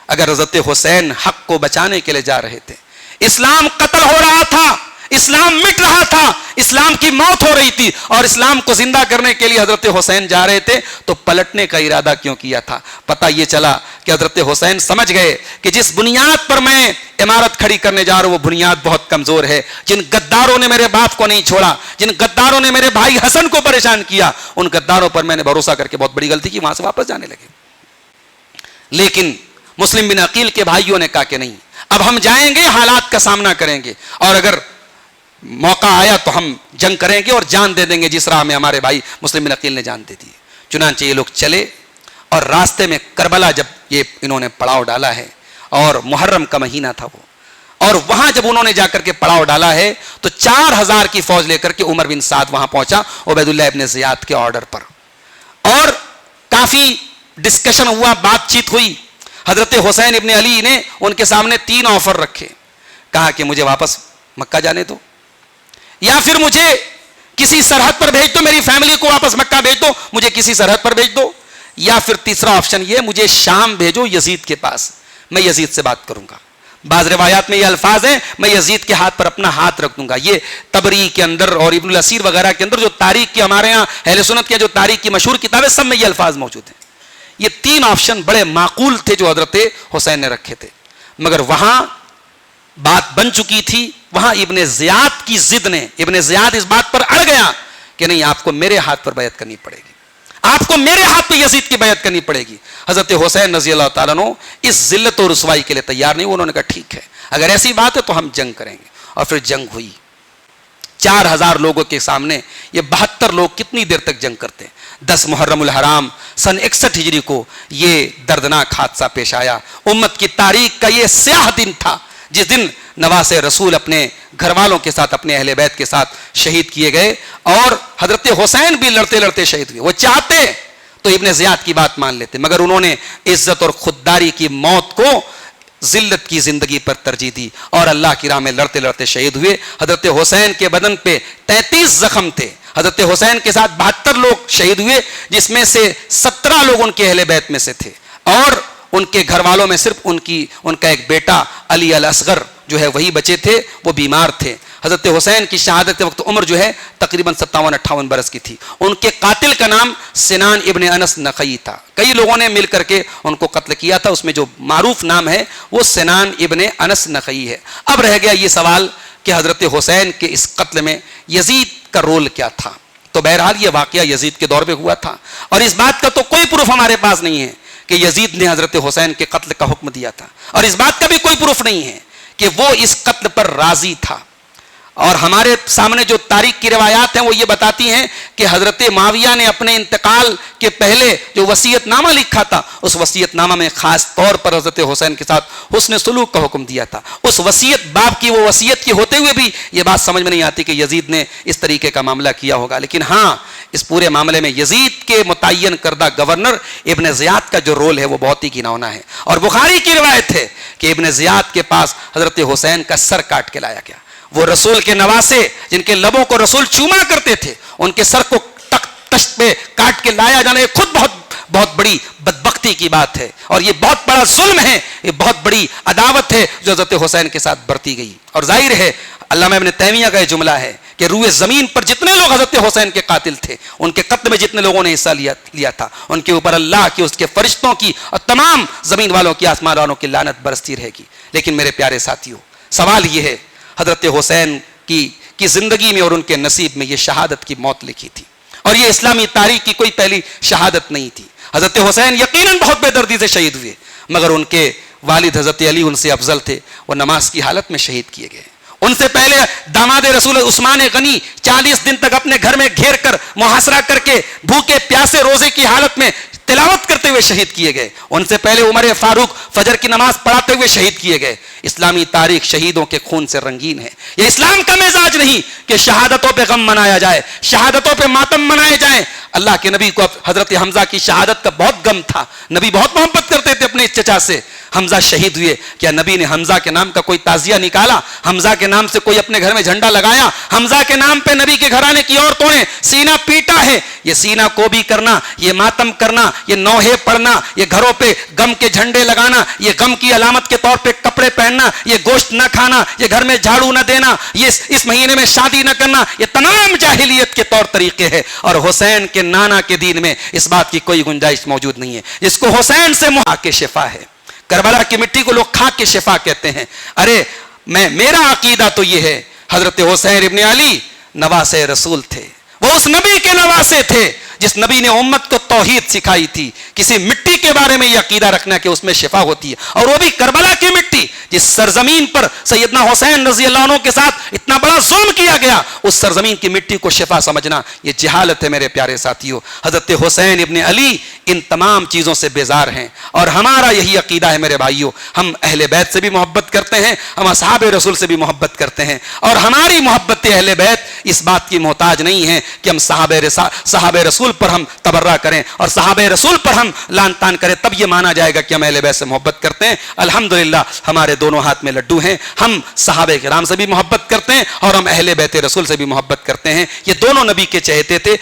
اگر حضرت حسین حق کو بچانے کے لیے جا رہے تھے، اسلام قتل ہو رہا تھا، اسلام مٹ رہا تھا، اسلام کی موت ہو رہی تھی، اور اسلام کو زندہ کرنے کے لیے حضرت حسین جا رہے تھے، تو پلٹنے کا ارادہ کیوں کیا تھا؟ پتہ یہ چلا کہ حضرت حسین سمجھ گئے کہ جس بنیاد پر میں عمارت کھڑی کرنے جا رہا ہوں وہ بنیاد بہت کمزور ہے. جن غداروں نے میرے باپ کو نہیں چھوڑا، جن غداروں نے میرے بھائی حسن کو پریشان کیا، ان غداروں پر میں نے بھروسہ کر کے بہت بڑی غلطی کی، وہاں سے واپس جانے لگے. لیکن مسلم بن عقیل کے بھائیوں نے کہا کہ نہیں، اب ہم جائیں گے، حالات کا سامنا کریں گے، اور اگر موقع آیا تو ہم جنگ کریں گے اور جان دے دیں گے جس راہ میں ہمارے بھائی مسلم بن عقیل نے جان دے دی. چنانچہ یہ لوگ چلے، اور راستے میں کربلا جب یہ انہوں نے پڑاؤ ڈالا ہے، اور محرم کا مہینہ تھا وہ، اور وہاں جب انہوں نے جا کر کے پڑاؤ ڈالا ہے تو 4000 کی فوج لے کر کے عمر بن سعد وہاں پہنچا عبید اللہ ابن زیاد کے آرڈر پر، اور کافی ڈسکشن ہوا، بات چیت ہوئی. حضرت حسین ابن علی نے ان کے سامنے 3 آفر رکھے. کہا کہ مجھے واپس مکہ جانے دو، یا پھر مجھے کسی سرحد پر بھیج دو، میری فیملی کو واپس مکہ بھیج دو، مجھے کسی سرحد پر بھیج دو، یا پھر تیسرا آپشن یہ، مجھے شام بھیجو یزید کے پاس، میں یزید سے بات کروں گا. بعض روایات میں یہ الفاظ ہیں، میں یزید کے ہاتھ پر اپنا ہاتھ رکھ دوں گا. یہ تبری کے اندر اور ابن الاسیر وغیرہ کے اندر جو تاریخ کی، ہمارے ہاں اہل سنت کے جو تاریخ کی مشہور کتابیں، سب میں یہ الفاظ موجود ہیں. یہ 3 آپشن بڑے معقول تھے جو حضرت حسین نے رکھے تھے. مگر وہاں بات بن چکی تھی، وہاں ابن زیاد کی ضد نے، ابن زیاد اس بات پر اڑ گیا کہ نہیں، آپ کو میرے ہاتھ پر بیعت کرنی پڑے گی، آپ کو میرے ہاتھ پہ یزید کی بیعت کرنی پڑے گی. حضرت حسین رضی اللہ تعالیٰ عنہ اس ذلت و رسوائی کے لیے تیار نہیں. انہوں نے کہا ٹھیک ہے، اگر ایسی بات ہے تو ہم جنگ کریں گے. اور پھر جنگ ہوئی. 4000 لوگوں کے سامنے یہ 72 لوگ کتنی دیر تک جنگ کرتے ہیں؟ 10 محرم الحرام سن 61 ہجری کو یہ دردناک حادثہ پیش آیا. امت کی تاریخ کا یہ سیاہ دن تھا جس دن نواز رسول اپنے گھر والوں کے ساتھ، اپنے اہل بیت کے ساتھ شہید کیے گئے، اور حضرت حسین بھی لڑتے لڑتے شہید ہوئے. وہ چاہتے تو ابن زیاد کی بات مان لیتے، مگر انہوں نے عزت اور خودداری کی موت کو ذلت کی زندگی پر ترجیح دی، اور اللہ کی راہ میں لڑتے لڑتے شہید ہوئے. حضرت حسین کے بدن پہ 33 زخم تھے. حضرت حسین کے ساتھ 72 لوگ شہید ہوئے، جس میں سے 17 لوگ ان کے اہل بیت میں سے تھے، اور ان کے گھر والوں میں صرف ان کا ایک بیٹا علی الاصغر جو ہے وہی بچے تھے، وہ بیمار تھے. حضرت حسین کی شہادت کے وقت عمر جو ہے تقریباً 57-58 برس کی تھی. ان کے قاتل کا نام سنان ابن انس نخعی تھا. کئی لوگوں نے مل کر کے ان کو قتل کیا تھا، اس میں جو معروف نام ہے وہ سنان ابن انس نخعی ہے. اب رہ گیا یہ سوال کہ حضرت حسین کے اس قتل میں یزید کا رول کیا تھا. تو بہرحال یہ واقعہ یزید کے دور میں ہوا تھا، اور اس بات کا تو کوئی پروف ہمارے پاس نہیں ہے کہ یزید نے حضرت حسین کے قتل کا حکم دیا تھا، اور اس بات کا بھی کوئی پروف نہیں ہے کہ وہ اس قتل پر راضی تھا. اور ہمارے سامنے جو تاریخ کی روایات ہیں وہ یہ بتاتی ہیں کہ حضرت معاویہ نے اپنے انتقال کے پہلے جو وصیت نامہ لکھا تھا، اس وصیت نامہ میں خاص طور پر حضرت حسین کے ساتھ حسن سلوک کا حکم دیا تھا. اس وصیت باپ کی، وہ وصیت کی ہوتے ہوئے بھی یہ بات سمجھ میں نہیں آتی کہ یزید نے اس طریقے کا معاملہ کیا ہوگا. لیکن ہاں، اس پورے معاملے میں یزید کے متعین کردہ گورنر ابن زیاد کا جو رول ہے وہ بہت ہی گھناؤنا ہے. اور بخاری کی روایت ہے کہ ابن زیاد کے پاس حضرت حسین کا سر کاٹ کے لایا گیا. وہ رسول کے نواسے جن کے لبوں کو رسول چوما کرتے تھے، ان کے سر کو تشت پہ کاٹ کے لایا جانا، یہ خود بہت بڑی بدبختی کی بات ہے، اور یہ بہت بڑا ظلم ہے، یہ بہت بڑی عداوت ہے جو حضرت حسین کے ساتھ برتی گئی. اور ظاہر ہے علامہ ابن تیمیہ کا یہ جملہ ہے کہ روئے زمین پر جتنے لوگ حضرت حسین کے قاتل تھے، ان کے قتل میں جتنے لوگوں نے حصہ لیا تھا، ان کے اوپر اللہ کی، اس کے فرشتوں کی اور تمام زمین والوں کی، آسمان والوں کی لعنت برستی رہے گی. لیکن میرے پیارے ساتھیوں، سوال یہ ہے، حضرت حسین کی زندگی میں اور ان کے نصیب میں یہ شہادت کی موت لکھی تھی، اور یہ اسلامی تاریخ کی کوئی پہلی شہادت نہیں تھی. حضرت حسین یقیناً بہت بے دردی سے شہید ہوئے، مگر ان کے والد حضرت علی ان سے افضل تھے. وہ نماز کی حالت میں شہید کیے گئے. ان سے پہلے داماد رسول عثمان غنی 40 دن تک اپنے گھر میں گھیر کر محاصرہ کر کے بھوکے پیاسے روزے کی حالت میں تلاوت کرتے ہوئے شہید کیے گئے. ان سے پہلے عمر فاروق فجر کی نماز پڑھاتے ہوئے شہید کیے گئے. اسلامی تاریخ شہیدوں کے خون سے رنگین ہے. یہ اسلام کا مزاج نہیں کہ شہادتوں پہ غم منایا جائے، شہادتوں پہ ماتم منائے جائیں. اللہ کے نبی کو حضرت حمزہ کی شہادت کا بہت غم تھا. نبی بہت محبت کرتے تھے اپنے چچا سے. حمزہ شہید ہوئے، کیا نبی نے حمزہ کے نام کا کوئی تعزیہ نکالا؟ حمزہ کے نام سے کوئی اپنے گھر میں جھنڈا لگایا؟ حمزہ کے نام پہ نبی کے گھرانے کی عورتوں نے سینہ پیٹا ہے۔ یہ سینہ کو بھی کرنا، یہ ماتم کرنا، یہ نوحے پڑھنا، یہ گھروں پہ غم کے جھنڈے لگانا، یہ غم کی علامت کے طور پہ کپڑے پہننا، یہ گوشت نہ کھانا، یہ گھر میں جھاڑو نہ دینا، یہ اس مہینے میں شادی نہ کرنا، یہ تمام جاہلیت کے طور طریقے ہیں۔ اور حسین کے نانا کے دین میں اس بات کی کوئی گنجائش موجود نہیں ہے۔ جس کو حسین سے کھا کے شفا ہے، کربلا کی مٹی کو لوگ کھا کے شفا کہتے ہیں۔ ارے میرا عقیدہ تو یہ ہے، حضرت حسین ابن علی نواسے رسول تھے، وہ اس نبی کے نواسے تھے جس نبی نے امت کو توحید سکھائی تھی۔ کسی مٹی کے بارے میں یہ عقیدہ رکھنا کہ اس میں شفا ہوتی ہے، اور وہ بھی کربلا کی مٹی، جس سرزمین پر سیدنا حسین رضی اللہ عنہ کے ساتھ اتنا بڑا ظلم کیا گیا، اس سرزمین کی مٹی کو شفا سمجھنا یہ جہالت ہے میرے پیارے ساتھیوں۔ حضرت حسین ابن علی ان تمام چیزوں سے بیزار ہیں، اور ہمارا یہی عقیدہ ہے میرے بھائیوں۔ ہم اہل بیت سے بھی محبت کرتے ہیں، ہم اصحاب رسول سے بھی محبت کرتے ہیں، اور ہماری محبت اہل بیت اس بات کی محتاج نہیں ہے کہ ہم صحابہ رسول پر ہم تبرہ کریں اور صحابہ رسول پر ہم لان تان کریں، تب یہ مانا جائے گا کہ ہم اہل بیت سے محبت کرتے ہیں۔ الحمدللہ ہمارے دونوں ہاتھ میں لڈو ہیں، ہم صحابہ کرام سے بھی محبت کرتے ہیں اور ہم اہل بیت رسول سے بھی محبت کرتے ہیں۔ یہ دونوں نبی کے چہتے تھے،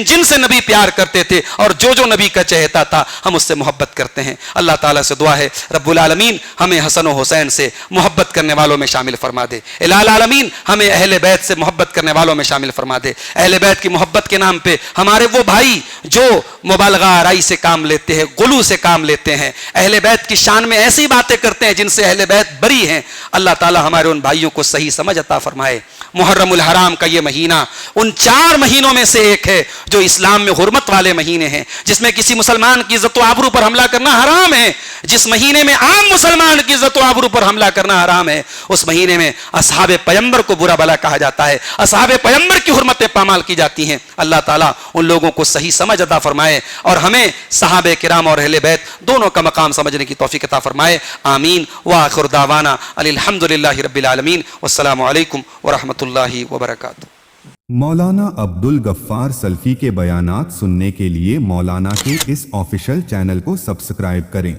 جن سے نبی پیار کرتے تھے اور جو نبی کا چہتا تھا ہم اس سے محبت کرتے ہیں۔ اللہ تعالیٰ سے دعا ہے رب العالمین ہمیں حسن و حسین سے محبت کرنے والوں میں شامل فرما دے۔ الہ العالمین ہمیں اہل بیت سے محبت کرنے والوں میں شامل فرما دے۔ اہل بیت کی محبت کے نام پہ ہمارے وہ بھائی جو مبالغہ آرائی سے کام لیتے ہیں، غلو سے کام لیتے ہیں، اہل بیت کی شان میں ایسی باتیں کرتے ہیں جن سے اہل بیت بری ہیں، اللہ تعالیٰ ہمارے ان بھائیوں کو صحیح سمجھ عطا فرمائے۔ محرم الحرام کا یہ مہینہ ان 4 مہینوں میں سے ایک ہے جو اسلام میں حرمت والے مہینے ہیں، جس میں کسی مسلمان کی عزت و آبرو پر حملہ کرنا حرام ہے۔ جس مہینے میں عام مسلمان کی عزت و آبرو پر حملہ کرنا حرام ہے، اس مہینے میں اصحاب پیغمبر کو برا بھلا کہا جاتا ہے، اصحاب پیغمبر کی حرمتیں پامال کی جاتی ہیں۔ اللہ تعالیٰ ان لوگوں کو صحیح سمجھ عطا فرمائے اور ہمیں صحابہ کرام اور اہل بیت دونوں کا مقام سمجھنے کی توفیق عطا فرمائے، آمین۔ وآخر دعوانا الحمدللہ رب العالمین، والسلام علیکم ورحمۃ اللہ وبرکاتہ۔ مولانا عبد الغفار سلفی کے بیانات سننے کے لیے مولانا کے اس آفیشیل چینل کو سبسکرائب کریں۔